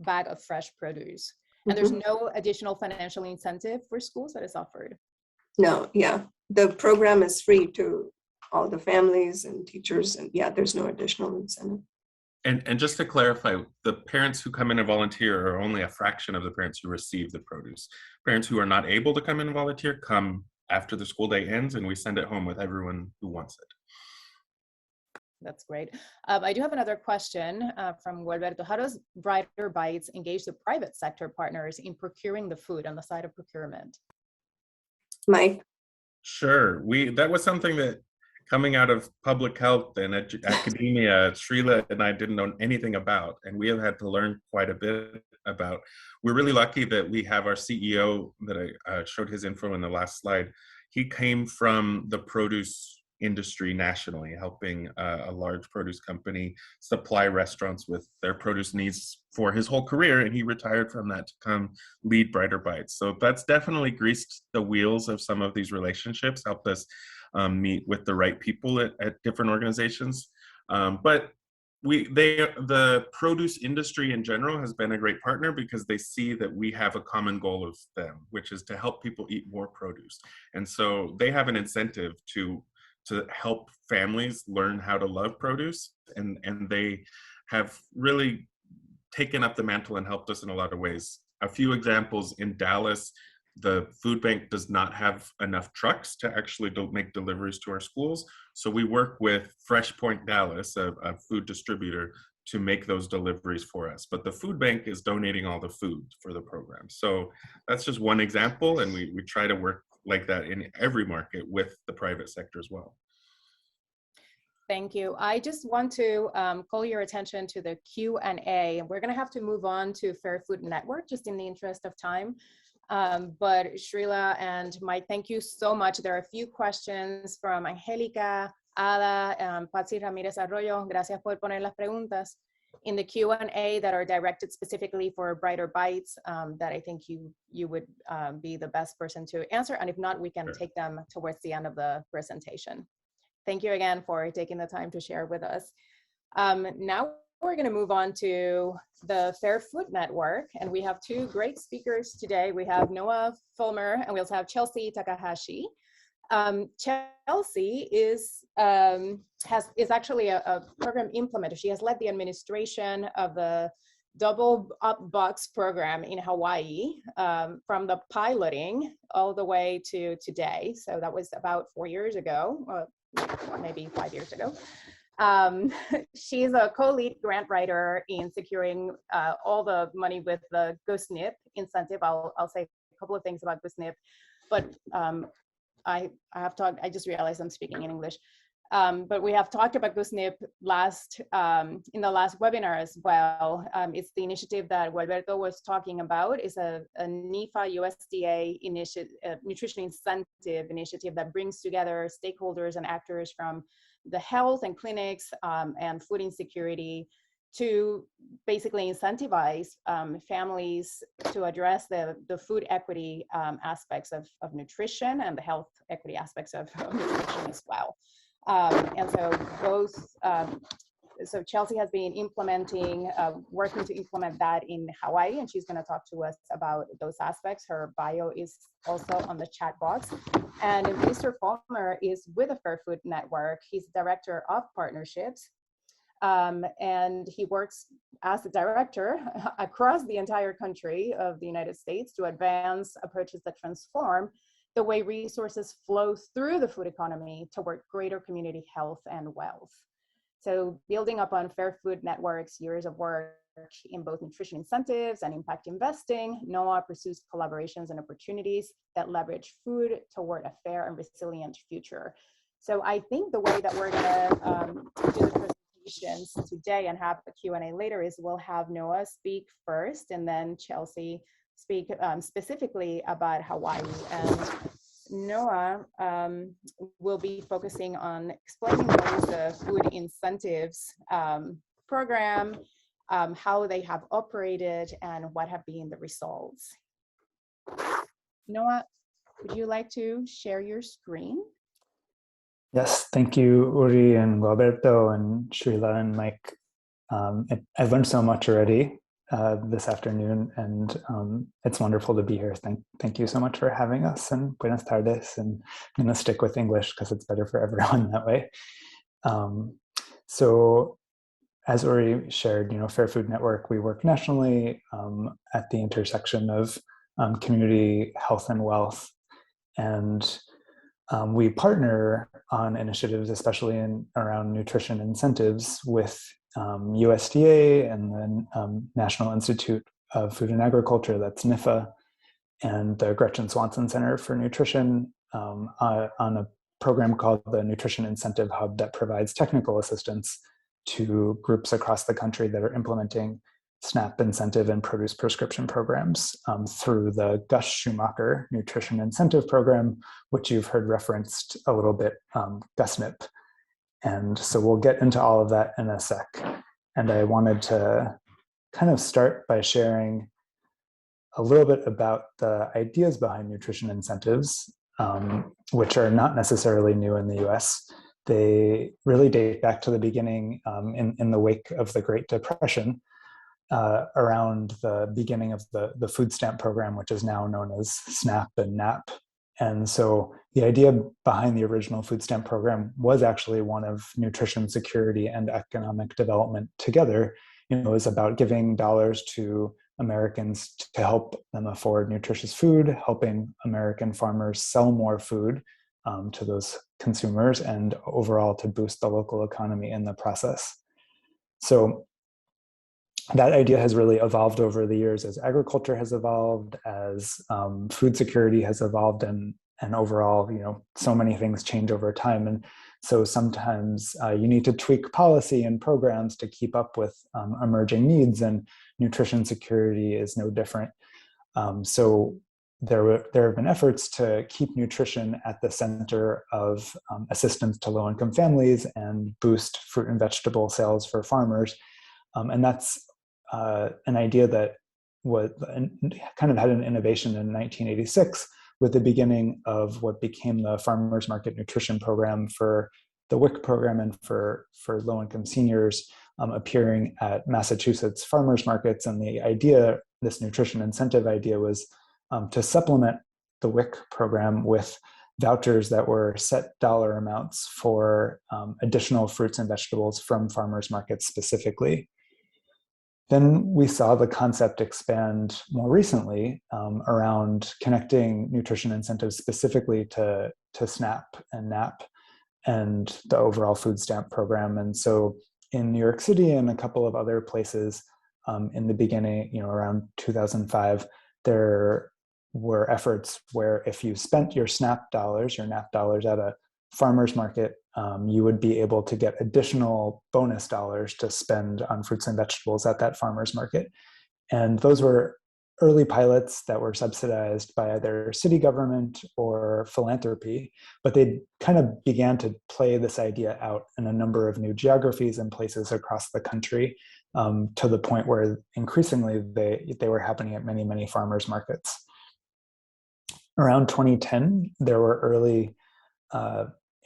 bag of fresh produce, and there's no additional financial incentive for schools that is offered. No, yeah, the program is free to all the families and teachers, and yeah, there's no additional incentive. And just to clarify, the parents who come in and volunteer are only a fraction of the parents who receive the produce. Parents who are not able to come in and volunteer come after the school day ends, and we send it home with everyone who wants it. That's great. I do have another question from Gualberto. How does Brighter Bites engage the private sector partners in procuring the food on the side of procurement? Mike? Sure. That was something that coming out of public health and academia, Srila and I didn't know anything about, and we have had to learn quite a bit about. We're really lucky that we have our CEO that I showed his info in the last slide. He came from the produce industry nationally, helping a large produce company supply restaurants with their produce needs for his whole career, and he retired from that to come lead Brighter Bites. So that's definitely greased the wheels of some of these relationships, helped us meet with the right people at different organizations. But the produce industry in general has been a great partner because they see that we have a common goal of them, which is to help people eat more produce. And so they have an incentive to help families learn how to love produce, and they have really taken up the mantle and helped us in a lot of ways. A few examples: in Dallas, the food bank does not have enough trucks to actually make deliveries to our schools. So we work with Fresh Point Dallas, a food distributor, to make those deliveries for us. But the food bank is donating all the food for the program. So that's just one example, and we try to work like that in every market with the private sector as well. Thank you. I just want to call your attention to the Q&A. We're going to have to move on to Fair Food Network just in the interest of time. But Srila and Mike, thank you so much. There are a few questions from Angélica, Ada, Patsy Ramírez Arroyo. Gracias por poner las preguntas in the Q&A that are directed specifically for Brighter Bites that I think you would be the best person to answer. And if not, we can take them towards the end of the presentation. Thank you again for taking the time to share with us. Now we're going to move on to the Fair Food Network, and we have two great speakers today. We have Noah Fulmer, and we also have Chelsea Takahashi. Chelsea is actually a program implementer. She has led the administration of the Double Up Box program in Hawaii from the piloting all the way to today. So that was about 4 years ago, or maybe 5 years ago. She's a co-lead grant writer in securing all the money with the GoSNP incentive. I'll say a couple of things about GoSNP, but I just realized I'm speaking in English. But we have talked about GoSNP in the last webinar as well. It's the initiative that Gualberto was talking about. It's a NIFA USDA nutrition incentive initiative that brings together stakeholders and actors from the health and clinics and food insecurity to basically incentivize families to address the food equity aspects of nutrition and the health equity aspects of nutrition as well. And so so Chelsea has been working to implement that in Hawaii, and she's going to talk to us about those aspects. Her bio is also on the chat box. And Mr. Fulmer is with the Fair Food Network. He's director of partnerships, and he works as a director across the entire country of the United States to advance approaches that transform the way resources flow through the food economy toward greater community health and wealth. So building up on Fair Food Network's years of work in both nutrition incentives and impact investing, NOAA pursues collaborations and opportunities that leverage food toward a fair and resilient future. So I think the way that we're gonna do the presentations today and have the Q&A later is we'll have Noah speak first and then Chelsea speak specifically about Hawaii. And Noah will be focusing on explaining what is the food incentives program, how they have operated, and what have been the results. Noah, would you like to share your screen? Yes, thank you, Uri and Gualberto and Srila and Mike. I've learned so much already this afternoon, and it's wonderful to be here. Thank you so much for having us, and buenas tardes. And I'm going to stick with English because it's better for everyone that way. So as Uri shared, Fair Food Network, we work nationally at the intersection of community health and wealth. And we partner on initiatives, especially around nutrition incentives, with USDA and then National Institute of Food and Agriculture, that's NIFA, and the Gretchen Swanson Center for Nutrition on a program called the Nutrition Incentive Hub that provides technical assistance to groups across the country that are implementing SNAP incentive and produce prescription programs through the Gus Schumacher Nutrition Incentive Program, which you've heard referenced a little bit, GusNIP. And so we'll get into all of that in a sec. And I wanted to kind of start by sharing a little bit about the ideas behind nutrition incentives, which are not necessarily new in the US. They really date back to the beginning in the wake of the Great Depression, around the beginning of the food stamp program, which is now known as SNAP and NAP. And so the idea behind the original food stamp program was actually one of nutrition security and economic development together. It was about giving dollars to Americans to help them afford nutritious food, helping American farmers sell more food to those consumers, and overall to boost the local economy in the process. So that idea has really evolved over the years as agriculture has evolved, as food security has evolved, and overall, so many things change over time. And so sometimes you need to tweak policy and programs to keep up with emerging needs, and nutrition security is no different. So there have been efforts to keep nutrition at the center of assistance to low-income families and boost fruit and vegetable sales for farmers. And that's an idea that kind of had an innovation in 1986 with the beginning of what became the Farmers Market Nutrition Program for the WIC program and for low-income seniors, appearing at Massachusetts farmers markets. And the idea, this nutrition incentive idea, was to supplement the WIC program with vouchers that were set dollar amounts for additional fruits and vegetables from farmers markets specifically. Then we saw the concept expand more recently around connecting nutrition incentives specifically to SNAP and NAP and the overall food stamp program. And so in New York City and a couple of other places in the beginning, around 2005, there were efforts where if you spent your SNAP dollars, your NAP dollars at a farmer's market, you would be able to get additional bonus dollars to spend on fruits and vegetables at that farmer's market. And those were early pilots that were subsidized by either city government or philanthropy, but they kind of began to play this idea out in a number of new geographies and places across the country, to the point where increasingly they were happening at many, many farmers markets. Around 2010, there were early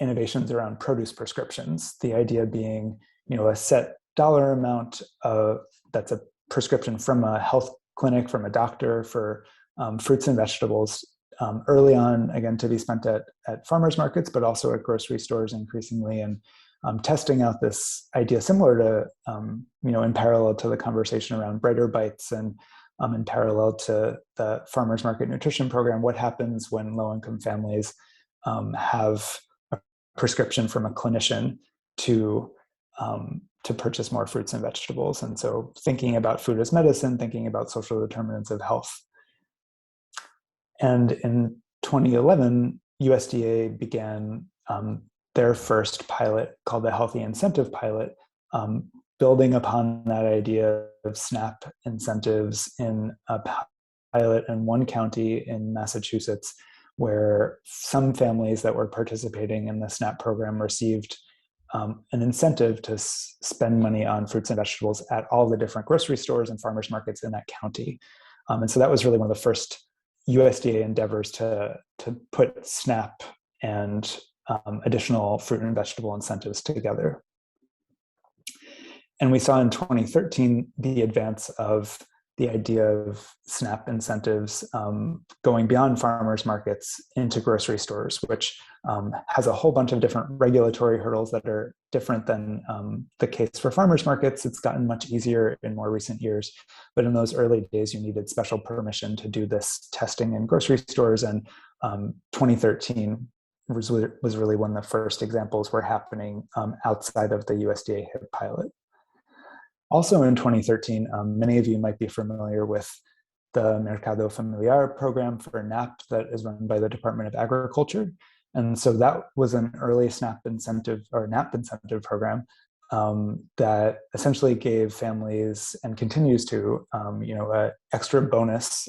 innovations around produce prescriptions. The idea being, a set dollar amount that's a prescription from a health clinic, from a doctor, for fruits and vegetables early on, again, to be spent at farmers markets, but also at grocery stores increasingly, and testing out this idea similar to, in parallel to the conversation around Brighter Bites, and in parallel to the Farmers Market Nutrition Program, what happens when low-income families have a prescription from a clinician to purchase more fruits and vegetables. And so thinking about food as medicine, thinking about social determinants of health. And in 2011, USDA began their first pilot called the Healthy Incentive Pilot, building upon that idea of SNAP incentives in a pilot in one county in Massachusetts, where some families that were participating in the SNAP program received an incentive to spend money on fruits and vegetables at all the different grocery stores and farmers markets in that county. And so that was really one of the first USDA endeavors to put SNAP and additional fruit and vegetable incentives together. And we saw in 2013 the advance of the idea of SNAP incentives going beyond farmers markets into grocery stores, which has a whole bunch of different regulatory hurdles that are different than the case for farmers markets. It's gotten much easier in more recent years, but in those early days, you needed special permission to do this testing in grocery stores. And 2013 was really when the first examples were happening outside of the USDA HIP pilot. Also in 2013, many of you might be familiar with the Mercado Familiar program for NAP that is run by the Department of Agriculture. And so that was an early SNAP incentive or NAP incentive program that essentially gave families, and continues to, an extra bonus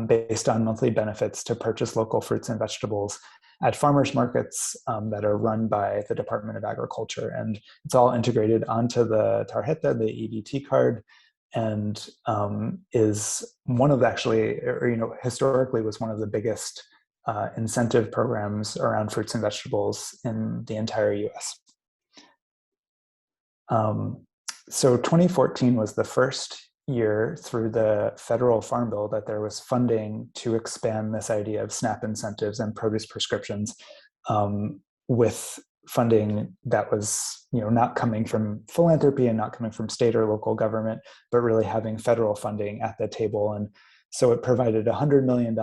based on monthly benefits to purchase local fruits and vegetables at farmers markets that are run by the Department of Agriculture. And it's all integrated onto the tarjeta, the EBT card, and is one of historically was one of the biggest incentive programs around fruits and vegetables in the entire US. So 2014 was the first year through the federal farm bill that there was funding to expand this idea of SNAP incentives and produce prescriptions, with funding that was not coming from philanthropy and not coming from state or local government, but really having federal funding at the table. And so it provided $100 million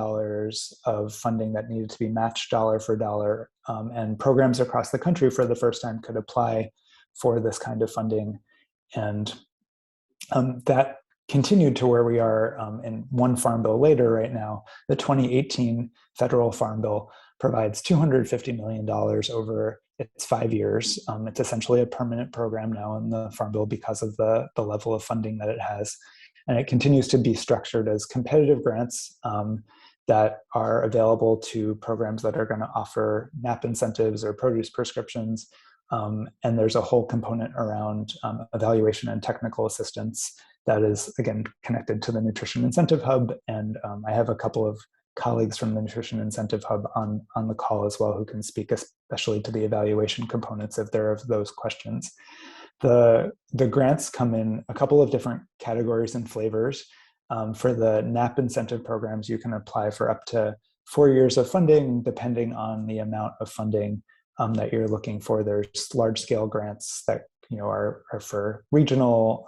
of funding that needed to be matched dollar for dollar, and programs across the country for the first time could apply for this kind of funding. And that continued to where we are in one farm bill later right now. The 2018 federal farm bill provides $250 million over its 5 years. It's essentially a permanent program now in the farm bill because of the level of funding that it has. And it continues to be structured as competitive grants that are available to programs that are going to offer NAP incentives or produce prescriptions. And there's a whole component around evaluation and technical assistance that is, again, connected to the Nutrition Incentive Hub. And I have a couple of colleagues from the Nutrition Incentive Hub on the call as well who can speak especially to the evaluation components if there are those questions. The grants come in a couple of different categories and flavors. For the NAP incentive programs, you can apply for up to 4 years of funding, depending on the amount of funding that you're looking for. There's large-scale grants that are for regional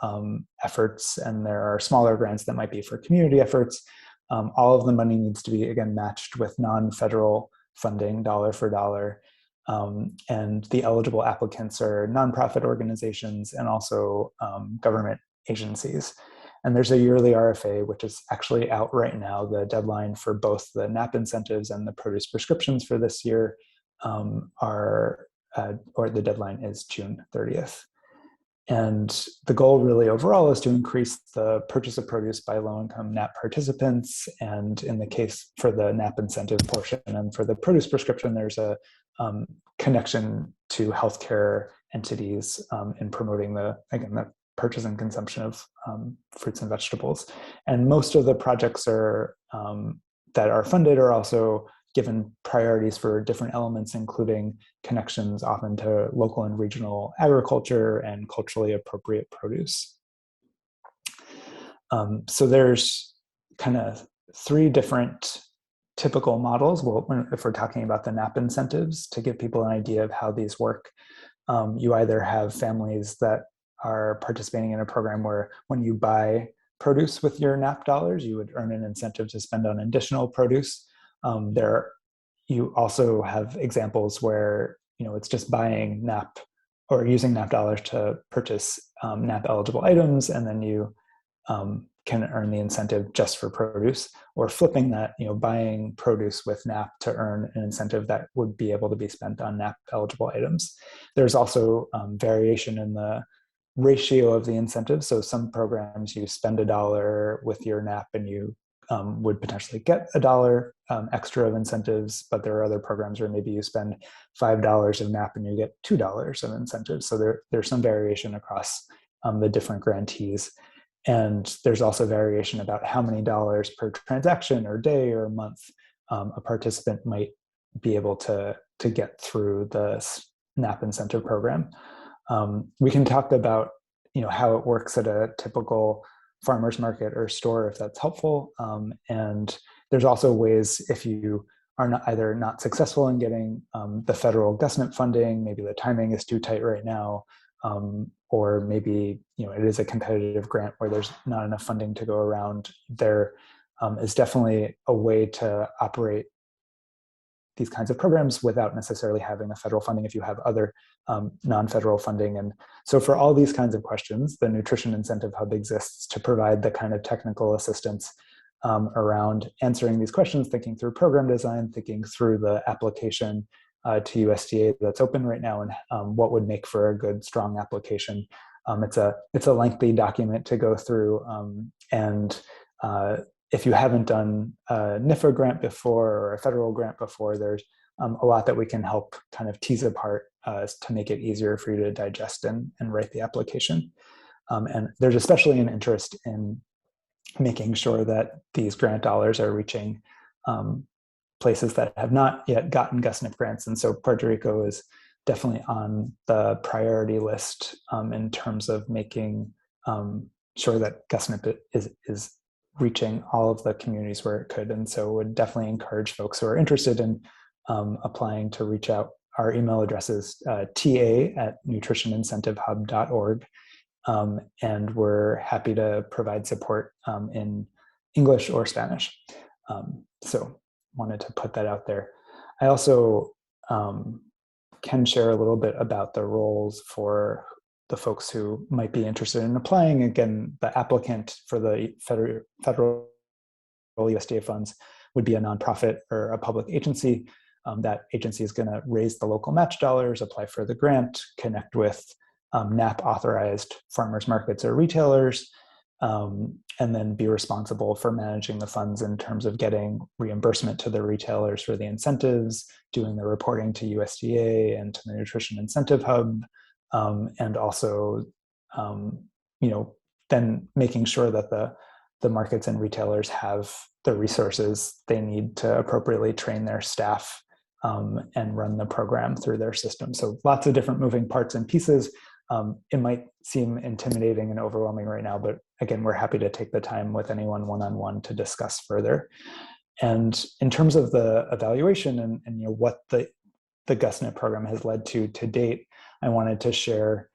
efforts, and there are smaller grants that might be for community efforts. All of the money needs to be, again, matched with non-federal funding, dollar for dollar. And the eligible applicants are nonprofit organizations and also government agencies. And there's a yearly RFA, which is actually out right now. The deadline for both the NAP incentives and the produce prescriptions for this year or the deadline is June 30th. And the goal really overall is to increase the purchase of produce by low-income NAP participants. And in the case for the NAP incentive portion and for the produce prescription, there's a connection to healthcare entities in promoting the purchase and consumption of fruits and vegetables. And most of the projects that are funded are also given priorities for different elements, including connections often to local and regional agriculture and culturally appropriate produce. So there's kind of 3 different typical models. Well, if we're talking about the NAP incentives, to give people an idea of how these work, you either have families that are participating in a program where when you buy produce with your NAP dollars, you would earn an incentive to spend on additional produce. You also have examples where it's just buying NAP or using NAP dollars to purchase NAP eligible items, and then you can earn the incentive just for produce, or flipping that, buying produce with NAP to earn an incentive that would be able to be spent on NAP eligible items. There's also variation in the ratio of the incentive. So some programs you spend $1 with your NAP and you would potentially get $1 extra of incentives, but there are other programs where maybe you spend $5 of NAP and you get $2 of incentives. So there's some variation across the different grantees. And there's also variation about how many dollars per transaction or day or month a participant might be able to get through the NAP incentive program. We can talk about how it works at a typical farmer's market or store if that's helpful. And there's also ways, if you are either not successful in getting the federal GusNIP funding, maybe the timing is too tight right now, or maybe it is a competitive grant where there's not enough funding to go around. There is definitely a way to operate these kinds of programs without necessarily having the federal funding if you have other non-federal funding. And so for all these kinds of questions, the Nutrition Incentive Hub exists to provide the kind of technical assistance around answering these questions, thinking through program design, thinking through the application, to USDA that's open right now, and what would make for a good, strong application. It's a lengthy document to go through, and if you haven't done a NIFA grant before or a federal grant before, there's a lot that we can help kind of tease apart to make it easier for you to digest and write the application. And there's especially an interest in making sure that these grant dollars are reaching places that have not yet gotten GusNIP grants. And so Puerto Rico is definitely on the priority list in terms of making sure that GusNIP is reaching all of the communities where it could. And so would definitely encourage folks who are interested in applying to reach out. Our email address is ta@nutritionincentivehub.org. And we're happy to provide support in English or Spanish. So wanted to put that out there. I also can share a little bit about the roles for the folks who might be interested in applying. Again, the applicant for the federal USDA funds would be a nonprofit or a public agency. That agency is going to raise the local match dollars, apply for the grant, connect with NAP authorized farmers markets or retailers, and then be responsible for managing the funds in terms of getting reimbursement to the retailers for the incentives, doing the reporting to USDA and to the Nutrition Incentive Hub, and also, then making sure that the markets and retailers have the resources they need to appropriately train their staff and run the program through their system. So lots of different moving parts and pieces. It might seem intimidating and overwhelming right now, but again, we're happy to take the time with anyone one-on-one to discuss further. And in terms of the evaluation and what the GusNIP program has led to date, I wanted to share,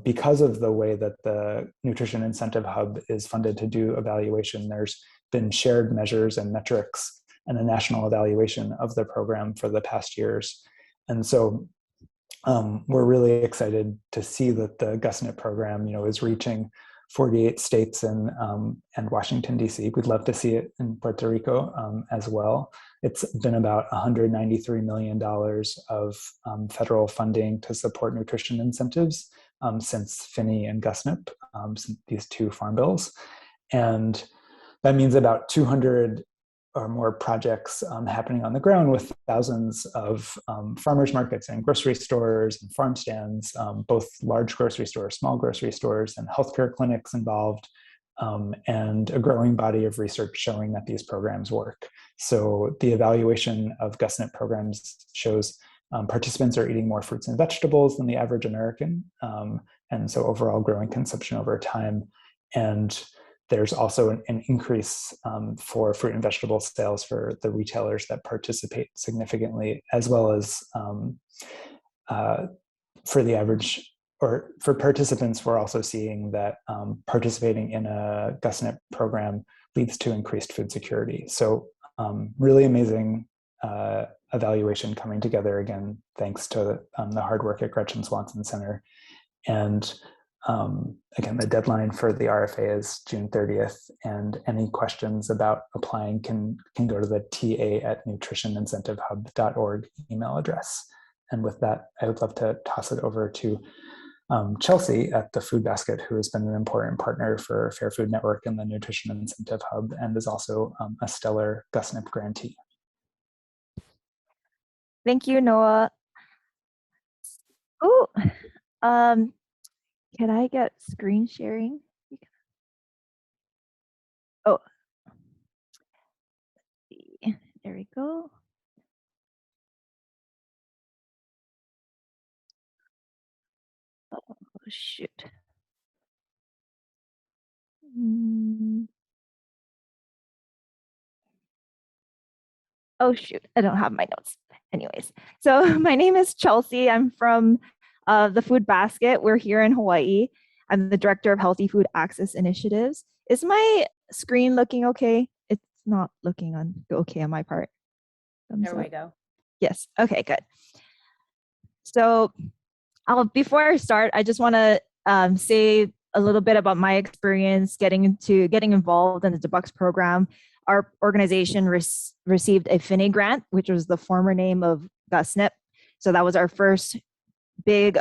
because of the way that the Nutrition Incentive Hub is funded to do evaluation, there's been shared measures and metrics and a national evaluation of the program for the past years. And so we're really excited to see that the GusNIP program, is reaching 48 states and Washington, D.C. We'd love to see it in Puerto Rico as well. It's been about $193 million of federal funding to support nutrition incentives since FINI and GusNIP, since these two farm bills. And that means about 200 or more projects happening on the ground with thousands of farmers markets and grocery stores and farm stands, both large grocery stores, small grocery stores, and healthcare clinics involved, and a growing body of research showing that these programs work. So the evaluation of GusNIP programs shows participants are eating more fruits and vegetables than the average American, and so overall growing consumption over time. And there's also an increase for fruit and vegetable sales for the retailers that participate significantly, as well as for the average, or for participants, we're also seeing that participating in a GusNIP program leads to increased food security. So really amazing evaluation coming together, again, thanks to the hard work at Gretchen Swanson Center. And again, the deadline for the RFA is June 30th, and any questions about applying can go to the ta@nutritionincentivehub.org email address. And with that, I would love to toss it over to Chelsea at the Food Basket, who has been an important partner for Fair Food Network and the Nutrition Incentive Hub, and is also a stellar GusNIP grantee. Thank you, Noah. Oh, can I get screen sharing? Oh, there we go. Oh, shoot. Oh, shoot. I don't have my notes. Anyways, so my name is Chelsea. I'm from the Food Basket. We're here in Hawaii. I'm the director of Healthy Food Access Initiatives. Is my screen looking okay? It's not looking okay on my part. There we go. Yes. Okay, good. So before I start, I just want to say a little bit about my experience getting involved in the DeBucks program. Our organization received a FINI grant, which was the former name of GusNIP, So that was our first big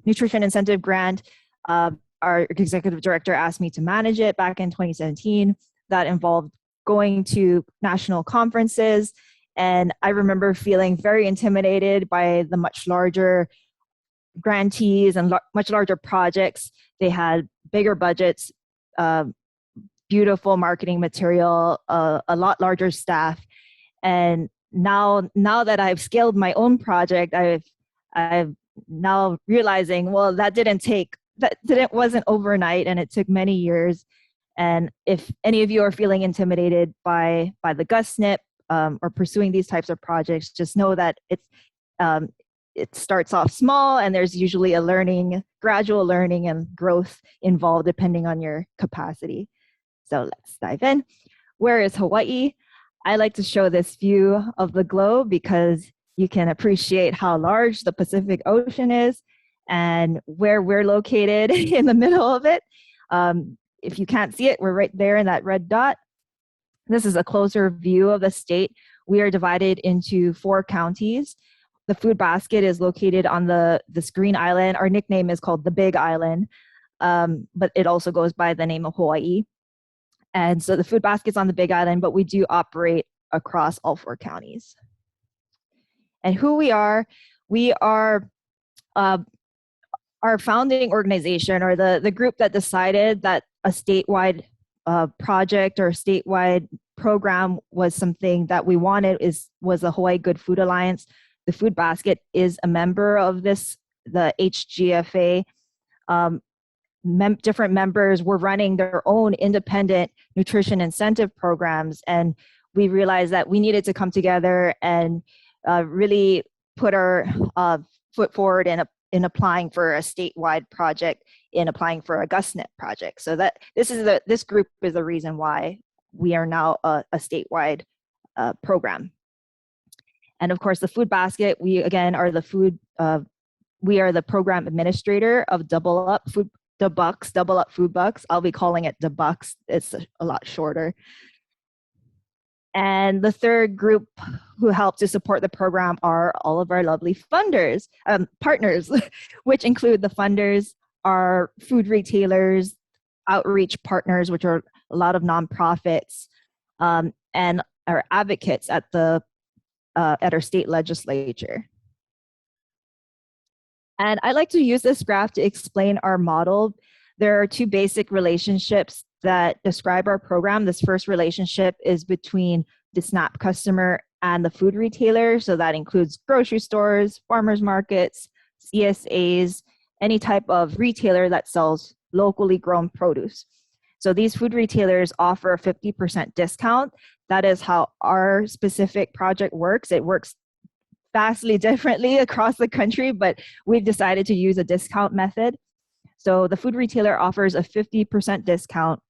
nutrition incentive grant. Our executive director asked me to manage it back in 2017. That involved going to national conferences. And I remember feeling very intimidated by the much larger grantees and much larger projects. They had bigger budgets, beautiful marketing material, a lot larger staff. And now that I've scaled my own project, I've now realizing, well, wasn't overnight, and it took many years. And if any of you are feeling intimidated by the GusNIP or pursuing these types of projects, just know that it starts off small, and there's usually a gradual learning and growth involved depending on your capacity. So let's dive in. Where is Hawaii? I like to show this view of the globe because you can appreciate how large the Pacific Ocean is and where we're located in the middle of it. If you can't see it, we're right there in that red dot. This is a closer view of the state. We are divided into 4 counties. The food basket is located on this green island. Our nickname is called the Big Island, but it also goes by the name of Hawaii. And so the food basket's on the Big Island, but we do operate across all 4 counties. And who we are our founding organization, or the group that decided that a statewide project or a statewide program was something that we wanted was the Hawaii Good Food Alliance. The food basket is a member of the HGFA. Different members were running their own independent nutrition incentive programs, and we realized that we needed to come together and really put our foot forward in applying for a statewide project, in applying for a GusNIP project. So that this group is the reason why we are now a statewide program. And of course, the food basket, we again are we are the program administrator of Double Up Food Bucks. I'll be calling it the Bucks. It's a lot shorter. And the third group who help to support the program are all of our lovely partners, which include the funders, our food retailers, outreach partners, which are a lot of nonprofits, and our advocates at our state legislature. And I like to use this graph to explain our model. There are 2 basic relationships that describe our program. This first relationship is between the SNAP customer and the food retailer. So that includes grocery stores, farmers markets, CSAs, any type of retailer that sells locally grown produce. So these food retailers offer a 50% discount. That is how our specific project works. It works vastly differently across the country, but we've decided to use a discount method. So the food retailer offers a 50% discount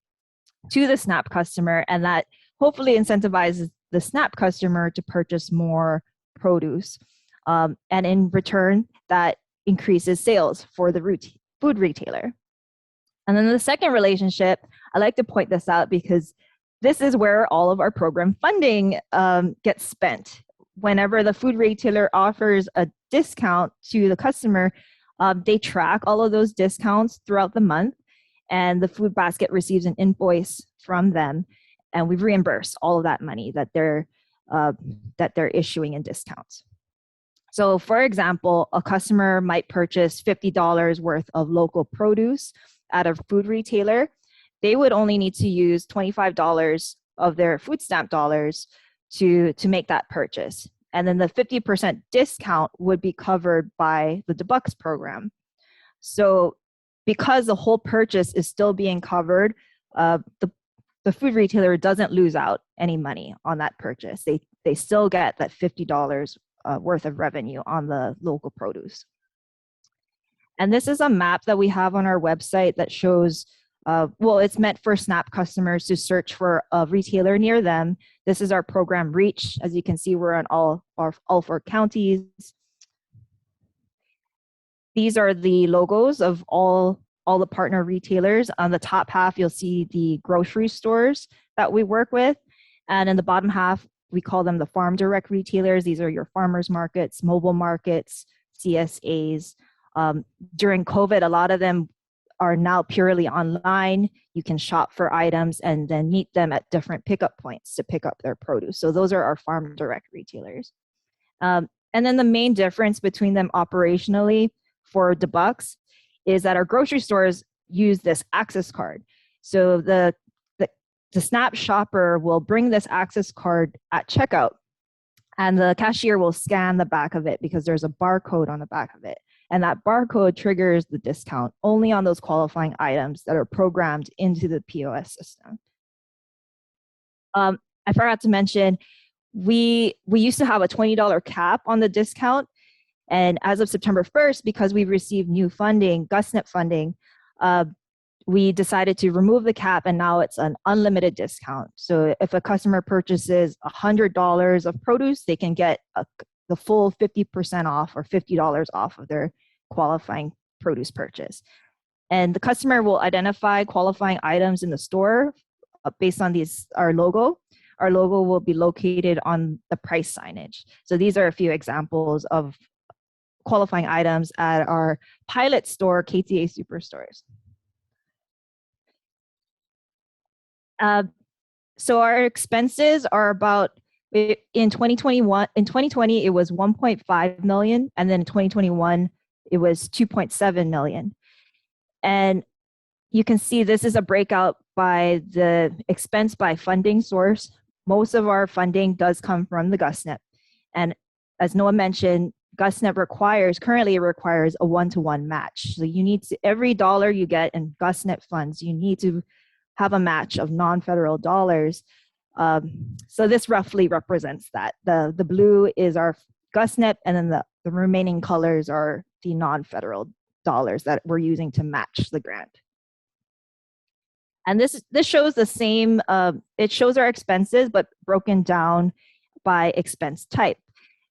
to the SNAP customer, and that hopefully incentivizes the SNAP customer to purchase more produce. And in return, that increases sales for the food retailer. And then the second relationship, I like to point this out because this is where all of our program funding gets spent. Whenever the food retailer offers a discount to the customer, they track all of those discounts throughout the month, and the food basket receives an invoice from them, and we reimburse all of that money that they're issuing in discounts. So for example, a customer might purchase $50 worth of local produce at a food retailer. They would only need to use $25 of their food stamp dollars to make that purchase. And then the 50% discount would be covered by the Bucks program. So because the whole purchase is still being covered, the food retailer doesn't lose out any money on that purchase. They still get that $50 worth of revenue on the local produce. And this is a map that we have on our website that shows, it's meant for SNAP customers to search for a retailer near them. This is our program reach. As you can see, we're in all 4 counties. These are the logos of all the partner retailers. On the top half, you'll see the grocery stores that we work with. And in the bottom half, we call them the farm direct retailers. These are your farmers markets, mobile markets, CSAs. During COVID, a lot of them are now purely online. You can shop for items and then meet them at different pickup points to pick up their produce. So those are our farm direct retailers. And then the main difference between them operationally for the bucks is that our grocery stores use this access card. So the SNAP shopper will bring this access card at checkout, and the cashier will scan the back of it because there's a barcode on the back of it. And that barcode triggers the discount only on those qualifying items that are programmed into the POS system. I forgot to mention, we used to have a $20 cap on the discount. And as of September 1st, because we received new funding, GusNet funding, we decided to remove the cap, and now it's an unlimited discount. So if a customer purchases $100 of produce, they can get the full 50% off or $50 off of their qualifying produce purchase. And the customer will identify qualifying items in the store based on our logo. Our logo will be located on the price signage. So these are a few examples of qualifying items at our pilot store, KTA Superstores. So our expenses are about, in 2020 it was 1.5 million, and then in 2021 it was 2.7 million. And you can see this is a breakout by the expense by funding source. Most of our funding does come from the GusNet. And as Noah mentioned, GusNet currently requires a one-to-one match. So you need to, every dollar you get in GusNet funds, you need to have a match of non-federal dollars. So this roughly represents that. The blue is our GusNet, and then the remaining colors are the non-federal dollars that we're using to match the grant. And this shows the same, it shows our expenses, but broken down by expense type.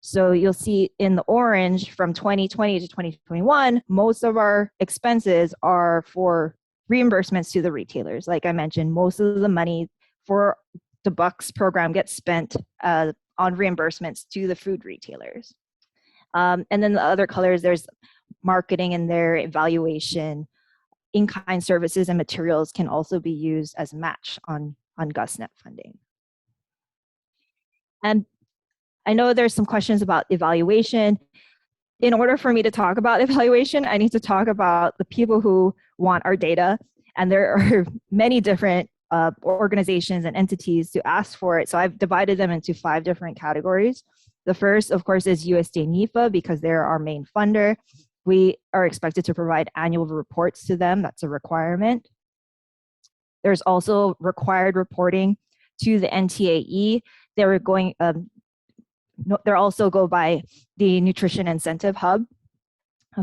So you'll see in the orange from 2020 to 2021, most of our expenses are for reimbursements to the retailers. Like I mentioned, most of the money for the Bucks program gets spent on reimbursements to the food retailers. And then the other colors, there's marketing in there, evaluation, in-kind services and materials can also be used as match on GusNet funding. And I know there's some questions about evaluation. In order for me to talk about evaluation, I need to talk about the people who want our data. And there are many different organizations and entities to ask for it. So I've divided them into 5 different categories. The first, of course, is USDA NEFA, because they're our main funder. We are expected to provide annual reports to them. That's a requirement. There's also required reporting to the NTAE. They're also go by the Nutrition Incentive Hub.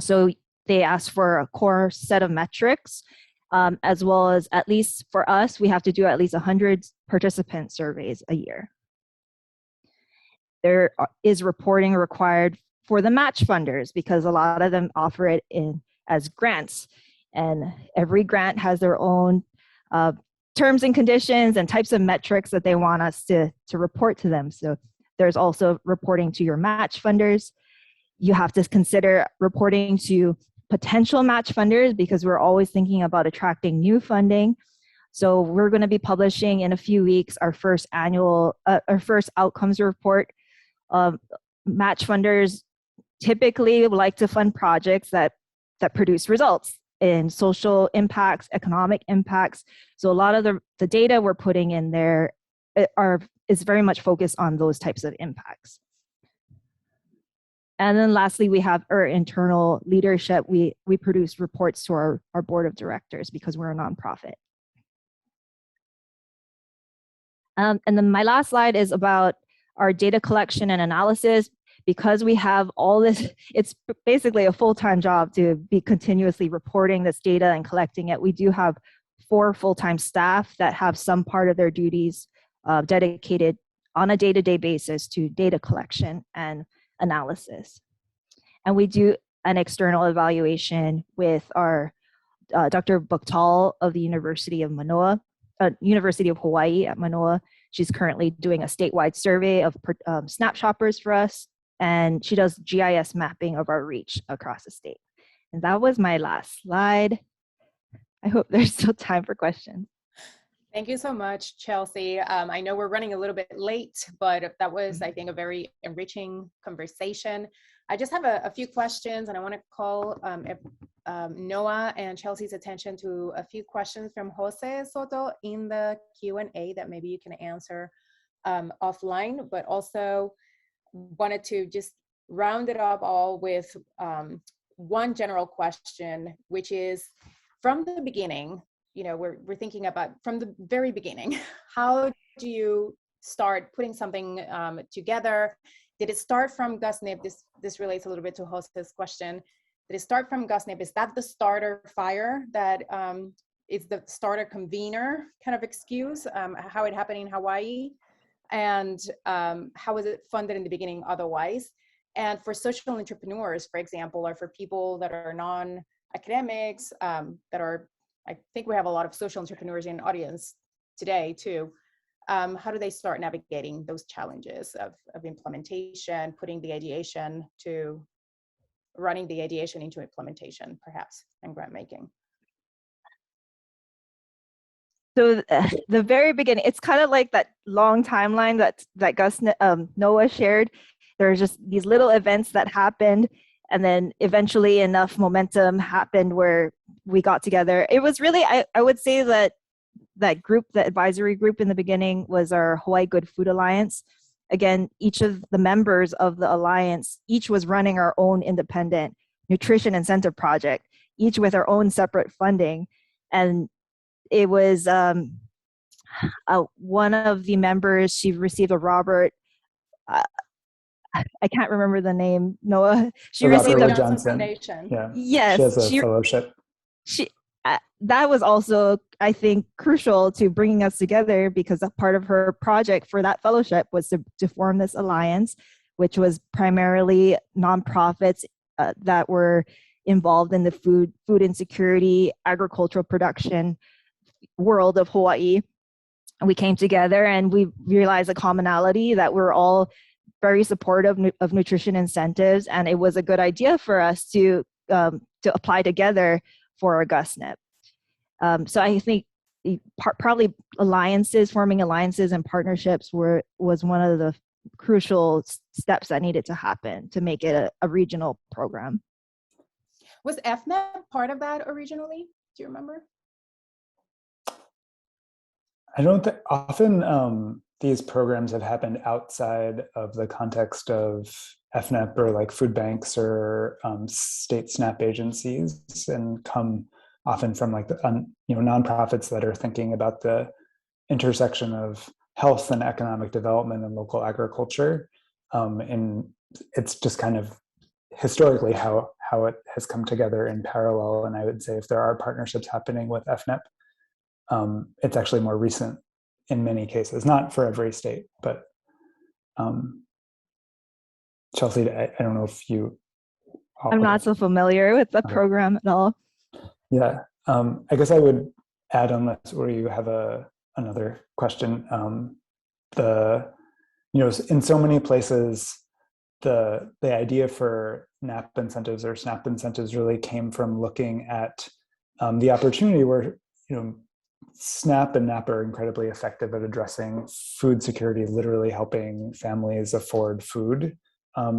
So they ask for a core set of metrics, as well as, at least for us, we have to do at least 100 participant surveys a year. There is reporting required for the match funders, because a lot of them offer it as grants, and every grant has their own terms and conditions and types of metrics that they want us to report to them. So there's also reporting to your match funders. You have to consider reporting to potential match funders, because we're always thinking about attracting new funding. So we're going to be publishing in a few weeks our first outcomes report. Match funders typically like to fund projects that produce results in social impacts, economic impacts. So a lot of the data we're putting in there is very much focused on those types of impacts. And then lastly, we have our internal leadership. We produce reports to our board of directors, because we're a nonprofit. And then my last slide is about our data collection and analysis. Because we have all this, it's basically a full-time job to be continuously reporting this data and collecting it. We do have 4 full-time staff that have some part of their duties dedicated on a day-to-day basis to data collection and analysis. And we do an external evaluation with our Dr. Buchtal of the University of Hawaii at Manoa. She's currently doing a statewide survey of SNAP shoppers for us, and she does GIS mapping of our reach across the state. And that was my last slide. I hope there's still time for questions. Thank you so much, Chelsea. I know we're running a little bit late, but that was, I think, a very enriching conversation. I just have a few questions, and I want to call Noah and Chelsea's attention to a few questions from Jose Soto in the Q&A that maybe you can answer offline, but also wanted to just round it up all with one general question, which is, from the beginning, you know, we're thinking about from the very beginning, how do you start putting something together? Did it start from GusNIP? This relates a little bit to Jose's question. Did it start from GusNIP? Is that the starter fire that is the starter convener kind of excuse, how it happened in Hawaii? And how was it funded in the beginning otherwise? And for social entrepreneurs, for example, or for people that are non-academics, that are, I think we have a lot of social entrepreneurs in the audience today too. How do they start navigating those challenges of implementation, putting the ideation to running the ideation into implementation, perhaps, and grant making? So the very beginning, it's kind of like that long timeline that Noah shared. There are just these little events that happened, and then eventually enough momentum happened where we got together. It was really, I would say that group, the advisory group in the beginning, was our Hawaii Good Food Alliance. Again, each of the members of the alliance, each was running our own independent nutrition incentive project, each with our own separate funding. And it was one of the members, she received a Robert, I can't remember the name, Noah. She received Robert the Johnson Foundation. Yeah. Yes, she has a fellowship. That was also, I think, crucial to bringing us together, because a part of her project for that fellowship was to form this alliance, which was primarily nonprofits that were involved in the food insecurity, agricultural production world of Hawaii. And we came together and we realized a commonality that we're all very supportive of nutrition incentives, and it was a good idea for us to apply together for our GusNIP. So I think probably forming alliances and partnerships was one of the crucial steps that needed to happen to make it a regional program. Was FNEP part of that originally? Do you remember? I don't think often these programs have happened outside of the context of FNEP or like food banks or state SNAP agencies, and come often from like the nonprofits that are thinking about the intersection of health and economic development and local agriculture. And it's just kind of historically how it has come together in parallel. And I would say if there are partnerships happening with FNEP, it's actually more recent in many cases, not for every state, but Chelsea, I don't know if you... I'm not so familiar with the program at all. Yeah, I guess I would add, unless or you have another question. In so many places, the idea for NAP incentives or SNAP incentives really came from looking at the opportunity where SNAP and NAP are incredibly effective at addressing food security, literally helping families afford food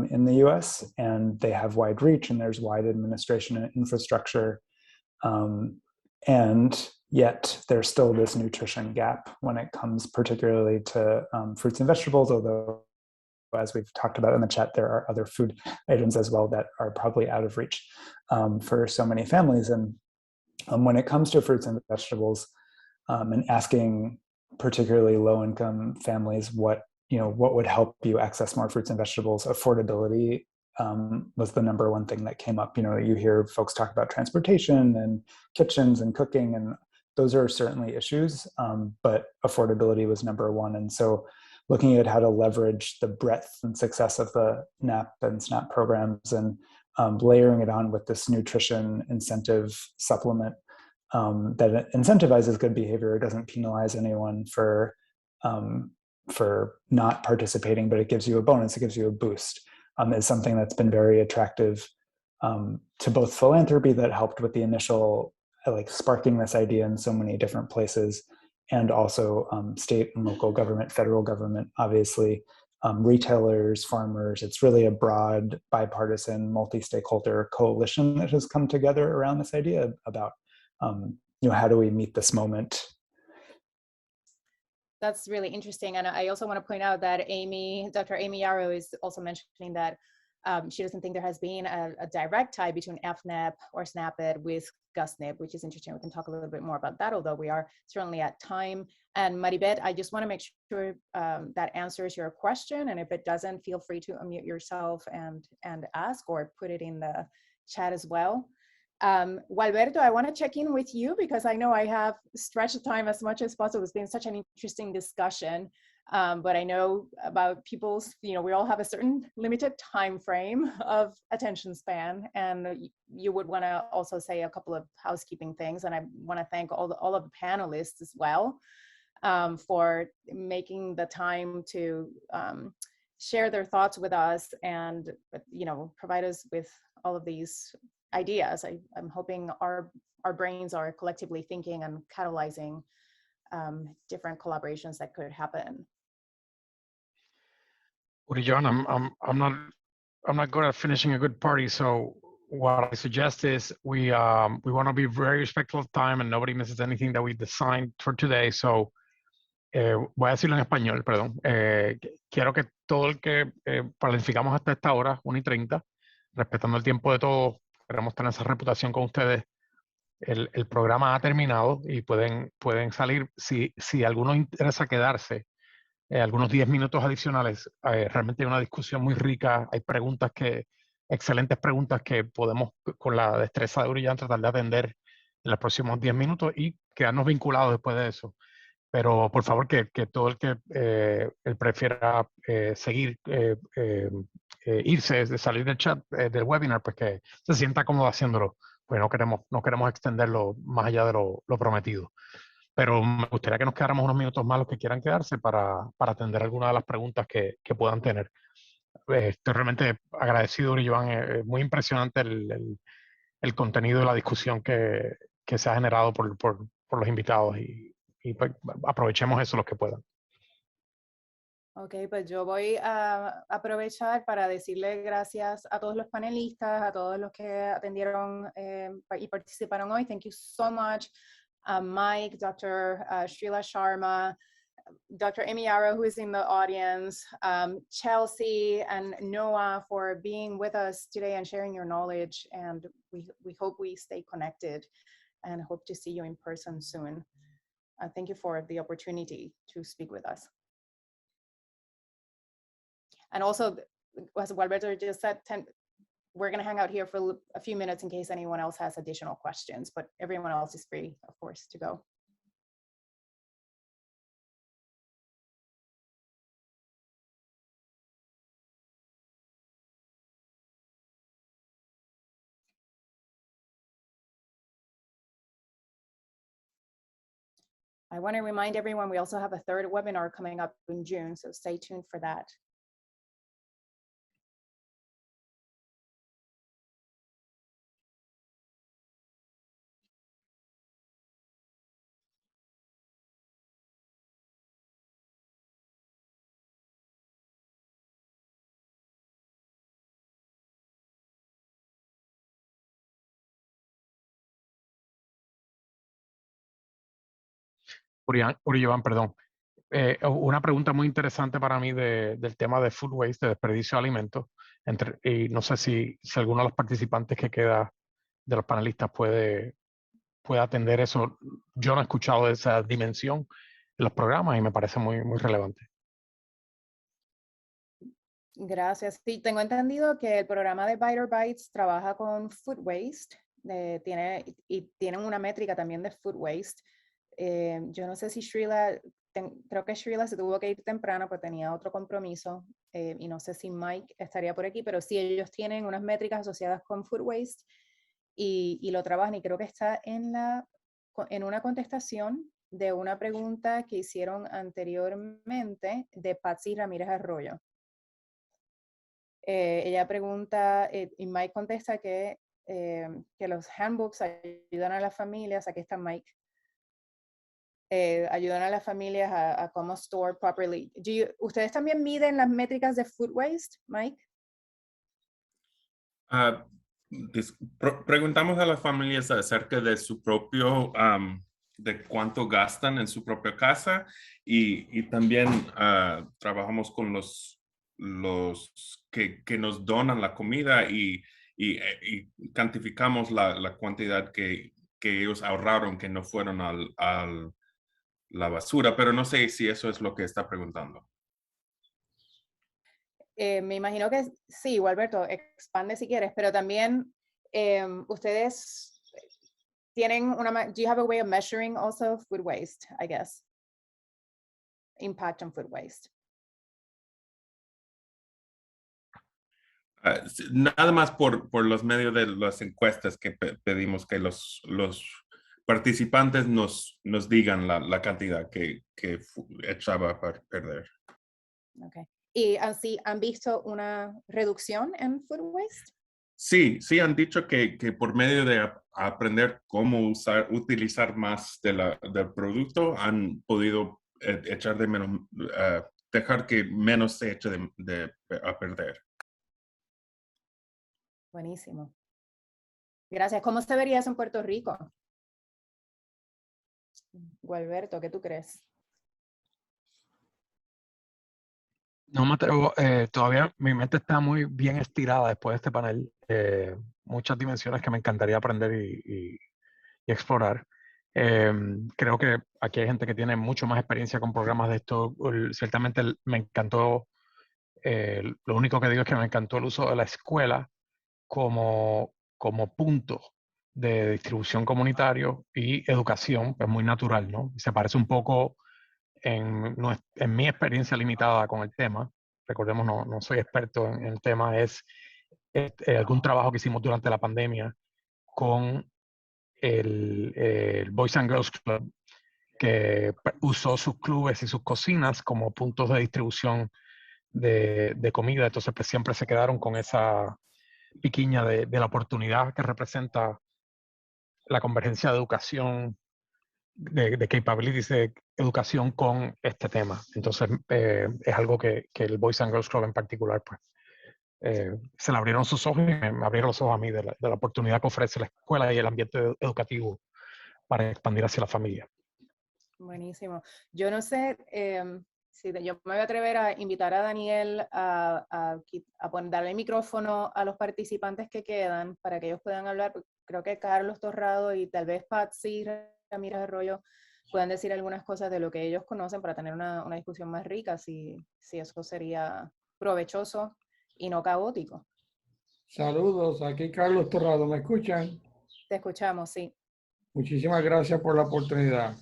in the US, and they have wide reach and there's wide administration and infrastructure. And yet there's still this nutrition gap when it comes particularly to fruits and vegetables, although as we've talked about in the chat, there are other food items as well that are probably out of reach for so many families. And when it comes to fruits and vegetables, and asking particularly low-income families what would help you access more fruits and vegetables, affordability was the number one thing that came up. You hear folks talk about transportation and kitchens and cooking, and those are certainly issues, but affordability was number one. And so looking at how to leverage the breadth and success of the NAP and SNAP programs and layering it on with this nutrition incentive supplement that incentivizes good behavior, doesn't penalize anyone for for not participating, but it gives you a bonus, it gives you a boost, is something that's been very attractive to both philanthropy that helped with the initial like sparking this idea in so many different places, and also state and local government, federal government, obviously, retailers, farmers. It's really a broad, bipartisan, multi-stakeholder coalition that has come together around this idea about, how do we meet this moment? That's really interesting. And I also want to point out that Dr. Amy Yarrow is also mentioning that she doesn't think there has been a direct tie between FNAP or SNAP-Ed with GusNIP, which is interesting. We can talk a little bit more about that, although we are certainly at time. And Maribeth, I just want to make sure that answers your question. And if it doesn't, feel free to unmute yourself and ask, or put it in the chat as well. Gualberto, I want to check in with you because I know I have stretched the time as much as possible. It's been such an interesting discussion. But I know about people's, we all have a certain limited time frame of attention span, and you would want to also say a couple of housekeeping things. And I want to thank all of the panelists as well for making the time to share their thoughts with us and, provide us with all of these ideas. I'm hoping our brains are collectively thinking and catalyzing different collaborations that could happen. Well, John, I'm not good at finishing a good party. So what I suggest is we want to be very respectful of time and nobody misses anything that we designed for today. So voy a decirlo en español, perdón. Quiero que todo el que planificamos hasta esta hora, 1:30, respetando el tiempo de todos, queremos tener esa reputación con ustedes. El programa ha terminado y pueden salir. Si a alguno interesa quedarse, algunos 10 minutos adicionales, realmente hay una discusión muy rica, hay excelentes preguntas que podemos con la destreza de Urián tratar de atender en los próximos 10 minutos y quedarnos vinculados después de eso. Pero por favor que todo el que él prefiera seguir, irse, salir del chat del webinar, pues que se sienta cómodo haciéndolo, pues no queremos extenderlo más allá de lo prometido. Pero me gustaría que nos quedáramos unos minutos más los que quieran quedarse para atender algunas de las preguntas que puedan tener. Estoy realmente agradecido, Uri Joan. Es muy impresionante el contenido de la discusión que se ha generado por los invitados y pues, aprovechemos eso los que puedan. Ok, pues yo voy a aprovechar para decirle gracias a todos los panelistas, a todos los que atendieron y participaron hoy. Thank you so much. Mike, Dr. Srila Sharma, Dr. Amy Yarrow, who is in the audience, Chelsea and Noah for being with us today and sharing your knowledge. And we hope we stay connected and hope to see you in person soon. Thank you for the opportunity to speak with us. And also, as Gualberto just said, we're going to hang out here for a few minutes in case anyone else has additional questions, but everyone else is free, of course, to go. I want to remind everyone we also have a third webinar coming up in June, so stay tuned for that. Uri Joan, perdón. Una pregunta muy interesante para mí del tema de food waste, de desperdicio de alimentos. Y no sé si alguno de los participantes que queda de los panelistas puede atender eso. Yo no he escuchado de esa dimensión en los programas y me parece muy, muy relevante. Gracias. Sí, tengo entendido que el programa de Biter Bites trabaja con food waste. Tienen una métrica también de food waste. Yo no sé si Srila, creo que Srila se tuvo que ir temprano porque tenía otro compromiso y no sé si Mike estaría por aquí, pero sí ellos tienen unas métricas asociadas con food waste y lo trabajan y creo que está en una contestación de una pregunta que hicieron anteriormente de Patsy Ramírez Arroyo. Ella pregunta, y Mike contesta que los handbooks ayudan a las familias, aquí está Mike, ayudan a las familias a cómo store properly. ¿Ustedes también miden las métricas de food waste, Mike? Preguntamos a las familias acerca de su propio, de cuánto gastan en su propia casa y también trabajamos con los que nos donan la comida y cuantificamos la cantidad que ellos ahorraron que no fueron a la basura, pero no sé si eso es lo que está preguntando. Me imagino que sí, Alberto, expande si quieres, pero también ustedes tienen do you have a way of measuring also food waste, I guess? Impact on food waste. Nada más por los medios de las encuestas que pedimos que los participantes nos digan la cantidad que echaba para perder. Okay. ¿Y así han visto una reducción en food waste? Sí, han dicho que por medio de aprender cómo utilizar más del producto, han podido echar de menos, dejar que menos se eche a perder. Buenísimo. Gracias. ¿Cómo se vería eso en Puerto Rico? Gualberto, ¿qué tú crees? No me atrevo, todavía mi mente está muy bien estirada después de este panel. Muchas dimensiones que me encantaría aprender y explorar. Creo que aquí hay gente que tiene mucho más experiencia con programas de esto. Ciertamente me encantó, lo único que digo es que me encantó el uso de la escuela como punto de distribución comunitario y educación, es muy natural, ¿no? Se parece un poco en mi experiencia limitada con el tema. Recordemos, no soy experto en el tema, es algún trabajo que hicimos durante la pandemia con el Boys and Girls Club, que usó sus clubes y sus cocinas como puntos de distribución de comida. Entonces pues siempre se quedaron con esa piquiña de la oportunidad que representa la convergencia de educación, de capabilities de educación con este tema. Entonces es algo que el Boys and Girls Club en particular pues se le abrieron sus ojos y me abrieron los ojos a mí de la oportunidad que ofrece la escuela y el ambiente educativo para expandir hacia la familia. Buenísimo. Yo no sé si yo me voy a atrever a invitar a Daniel a darle el micrófono a los participantes que quedan para que ellos puedan hablar. Creo que Carlos Torrado y tal vez Patsy Ramírez Arroyo puedan decir algunas cosas de lo que ellos conocen para tener una discusión más rica, si eso sería provechoso y no caótico. Saludos, aquí Carlos Torrado, ¿me escuchan? Te escuchamos, sí. Muchísimas gracias por la oportunidad.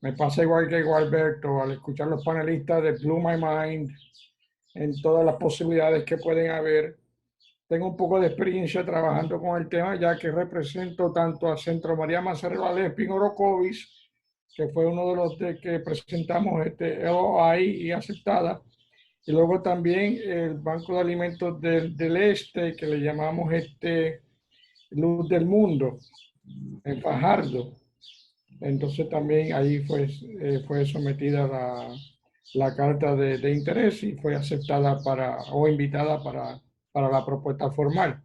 Me pasa igual que Alberto, al escuchar los panelistas de Blew My Mind en todas las posibilidades que pueden haber. Tengo un poco de experiencia trabajando con el tema, ya que represento tanto a Centro María Mazarribales Pin Orocovis, que fue uno de los que presentamos LOI y aceptada, y luego también el Banco de Alimentos del Este, que le llamamos Luz del Mundo, en Fajardo. Entonces también ahí fue sometida la carta de interés y fue aceptada o invitada para la propuesta formal.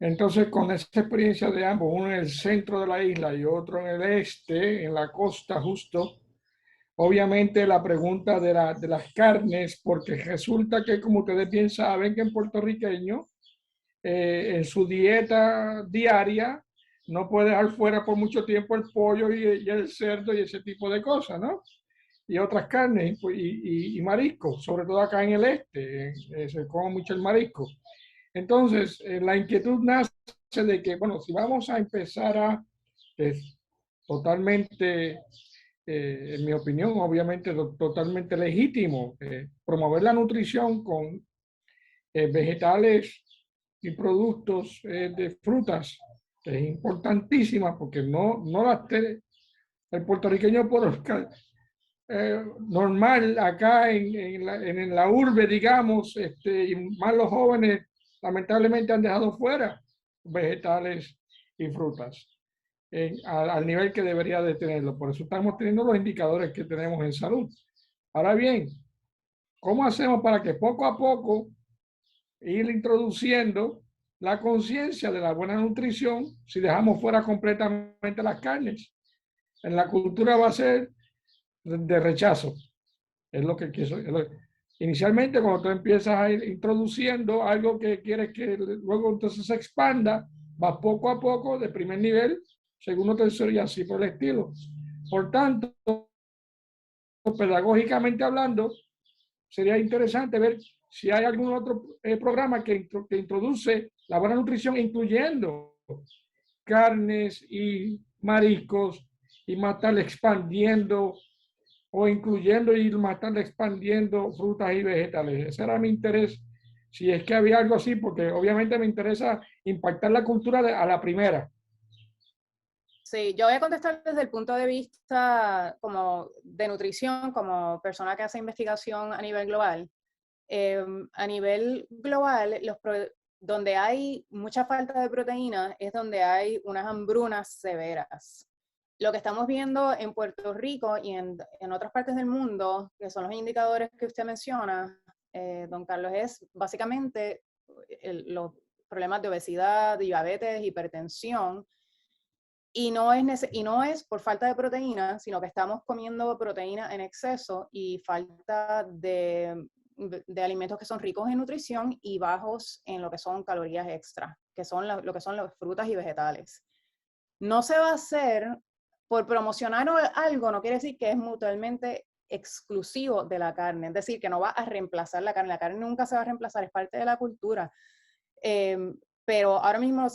Entonces, con esa experiencia de ambos, uno en el centro de la isla y otro en el este, en la costa justo, obviamente la pregunta de las carnes, porque resulta que, como ustedes bien saben, que en puertorriqueño, en su dieta diaria, no puede dejar fuera por mucho tiempo el pollo y el cerdo y ese tipo de cosas, ¿no? Y otras carnes y mariscos, sobre todo acá en el este, se come mucho el marisco. Entonces, la inquietud nace de que, bueno, si vamos a empezar totalmente, en mi opinión, obviamente totalmente legítimo, promover la nutrición con vegetales y productos de frutas, que es importantísima porque no El puertorriqueño normal acá en la urbe, digamos, y más los jóvenes, lamentablemente han dejado fuera vegetales y frutas al nivel que debería de tenerlo. Por eso estamos teniendo los indicadores que tenemos en salud. Ahora bien, ¿cómo hacemos para que poco a poco ir introduciendo la conciencia de la buena nutrición si dejamos fuera completamente las carnes? En la cultura va a ser de rechazo. Es lo que quiero. Inicialmente, cuando tú empiezas a ir introduciendo algo que quieres que luego entonces se expanda, va poco a poco de primer nivel, segundo, tercero y así por el estilo. Por tanto, pedagógicamente hablando, sería interesante ver si hay algún otro programa que introduce la buena nutrición, incluyendo carnes y mariscos, y más tarde expandiendo o incluyendo y más tarde expandiendo frutas y vegetales. Ese era mi interés, si es que había algo así, porque obviamente me interesa impactar la cultura a la primera. Sí, yo voy a contestar desde el punto de vista como de nutrición, como persona que hace investigación a nivel global. A nivel global, donde hay mucha falta de proteína es donde hay unas hambrunas severas. Lo que estamos viendo en Puerto Rico y en otras partes del mundo, que son los indicadores que usted menciona, don Carlos, es básicamente los problemas de obesidad, diabetes, hipertensión, y no es por falta de proteína, sino que estamos comiendo proteína en exceso y falta de alimentos que son ricos en nutrición y bajos en lo que son calorías extra, que son lo que son las frutas y vegetales. No se va a hacer por promocionar algo, no quiere decir que es mutuamente exclusivo de la carne, es decir, que no va a reemplazar la carne nunca se va a reemplazar, es parte de la cultura. Pero ahora mismo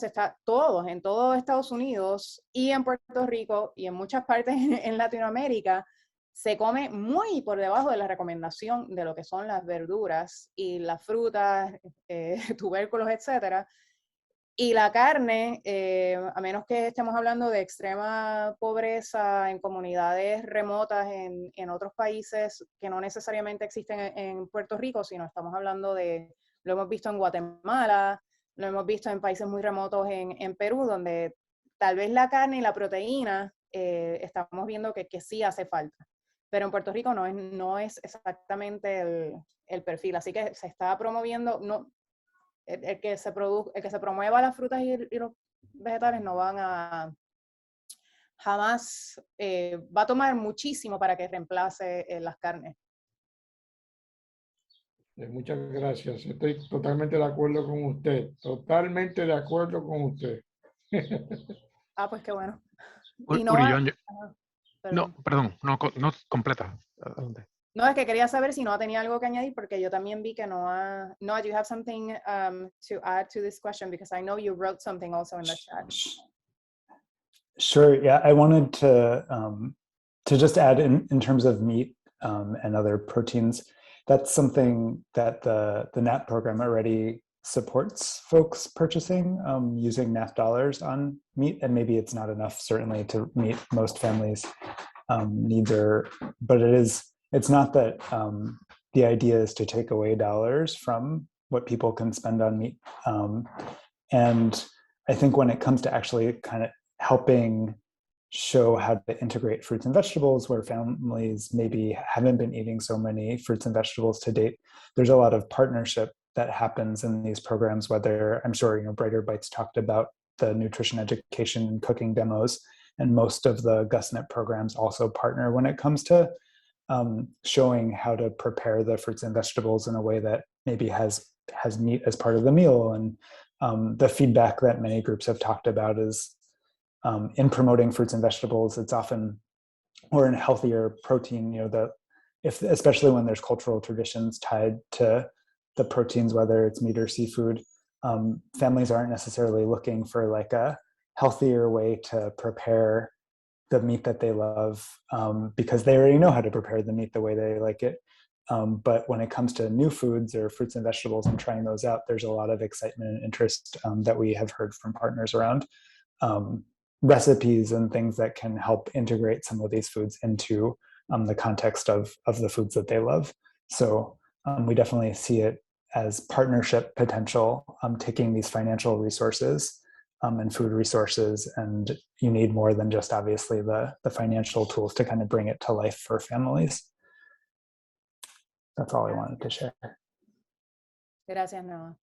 en todo Estados Unidos y en Puerto Rico y en muchas partes en Latinoamérica, se come muy por debajo de la recomendación de lo que son las verduras y las frutas, tubérculos, etcétera. Y la carne, a menos que estemos hablando de extrema pobreza en comunidades remotas en otros países que no necesariamente existen en Puerto Rico, sino estamos hablando lo hemos visto en Guatemala, lo hemos visto en países muy remotos en Perú, donde tal vez la carne y la proteína estamos viendo que sí hace falta. Pero en Puerto Rico no es exactamente el perfil. Así que se está promoviendo, el que se promueva las frutas y los vegetales no van a jamás, va a tomar muchísimo para que reemplace las carnes. Muchas gracias. Estoy totalmente de acuerdo con usted. Totalmente de acuerdo con usted. Pues qué bueno. Perdón, no completa. ¿Dónde? No, es que quería saber si no tenía algo que añadir, porque yo también vi que Noah, do you have something to add to this question? Because I know you wrote something also in the chat. Sure. Yeah, I wanted to just add in terms of meat and other proteins. That's something that the NAP program already supports folks purchasing using NAP dollars on meat, and maybe it's not enough certainly to meet most families' needs, but it's not that the idea is to take away dollars from what people can spend on meat. And I think when it comes to actually kind of helping show how to integrate fruits and vegetables where families maybe haven't been eating so many fruits and vegetables to date, there's a lot of partnership that happens in these programs, whether I'm sure, Brighter Bites talked about the nutrition education and cooking demos, and most of the GusNet programs also partner when it comes to showing how to prepare the fruits and vegetables in a way that maybe has meat as part of the meal. And the feedback that many groups have talked about is in promoting fruits and vegetables, it's often, or in healthier protein, especially when there's cultural traditions tied to the proteins, whether it's meat or seafood, families aren't necessarily looking for like a healthier way to prepare the meat that they love because they already know how to prepare the meat the way they like it. But when it comes to new foods or fruits and vegetables and trying those out, there's a lot of excitement and interest that we have heard from partners around. recipes and things that can help integrate some of these foods into the context of the foods that they love. So we definitely see it as partnership potential, taking these financial resources and food resources, and you need more than just obviously the financial tools to kind of bring it to life for families. That's all I wanted to share. Gracias, Noah.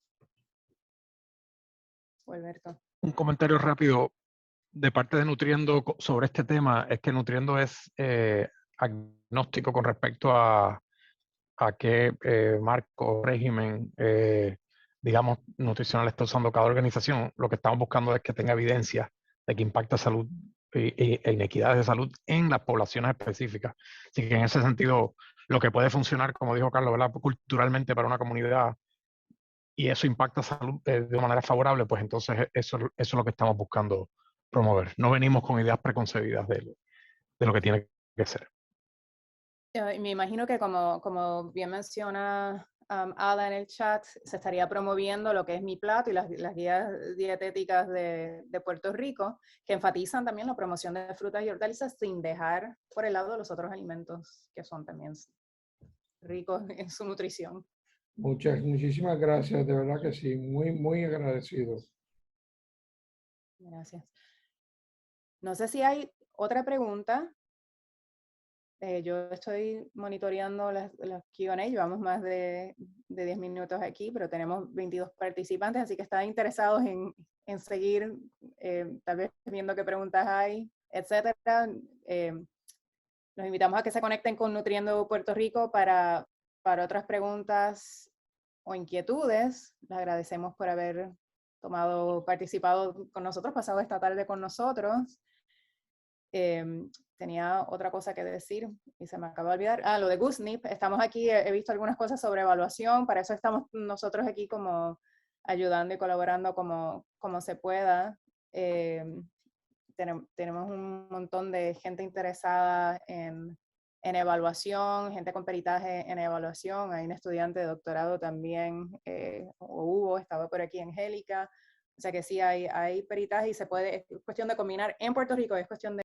Alberto. Un comentario rápido de parte de Nutriendo sobre este tema es que Nutriendo es agnóstico con respecto a qué marco, régimen, digamos, nutricional está usando cada organización. Lo que estamos buscando es que tenga evidencia de que impacta salud e inequidades de salud en las poblaciones específicas. Así que en ese sentido, lo que puede funcionar, como dijo Carlos, ¿verdad?, culturalmente para una comunidad, y eso impacta salud de una manera favorable, pues entonces eso es lo que estamos buscando promover. No venimos con ideas preconcebidas de lo que tiene que ser. Me imagino que como bien menciona Ada en el chat, se estaría promoviendo lo que es Mi Plato y las guías dietéticas de Puerto Rico, que enfatizan también la promoción de frutas y hortalizas sin dejar por el lado los otros alimentos que son también ricos en su nutrición. Muchísimas gracias, de verdad que sí, muy agradecido. Gracias. No sé si hay otra pregunta. Yo estoy monitoreando las Q&A, llevamos más de 10 minutos aquí, pero tenemos 22 participantes, así que están interesados en seguir, tal vez viendo qué preguntas hay, etcétera. Los invitamos a que se conecten con Nutriendo Puerto Rico para otras preguntas o inquietudes. Les agradecemos por haber participado con nosotros, pasado esta tarde con nosotros. Tenía otra cosa que decir y se me acaba de olvidar. Lo de GooseNip. Estamos aquí, he visto algunas cosas sobre evaluación, para eso estamos nosotros aquí como ayudando y colaborando como se pueda. Tenemos un montón de gente interesada en evaluación, gente con peritaje en evaluación. Hay un estudiante de doctorado también, estaba por aquí, Angélica. O sea que sí hay peritaje y se puede, es cuestión de combinar en Puerto Rico, es cuestión de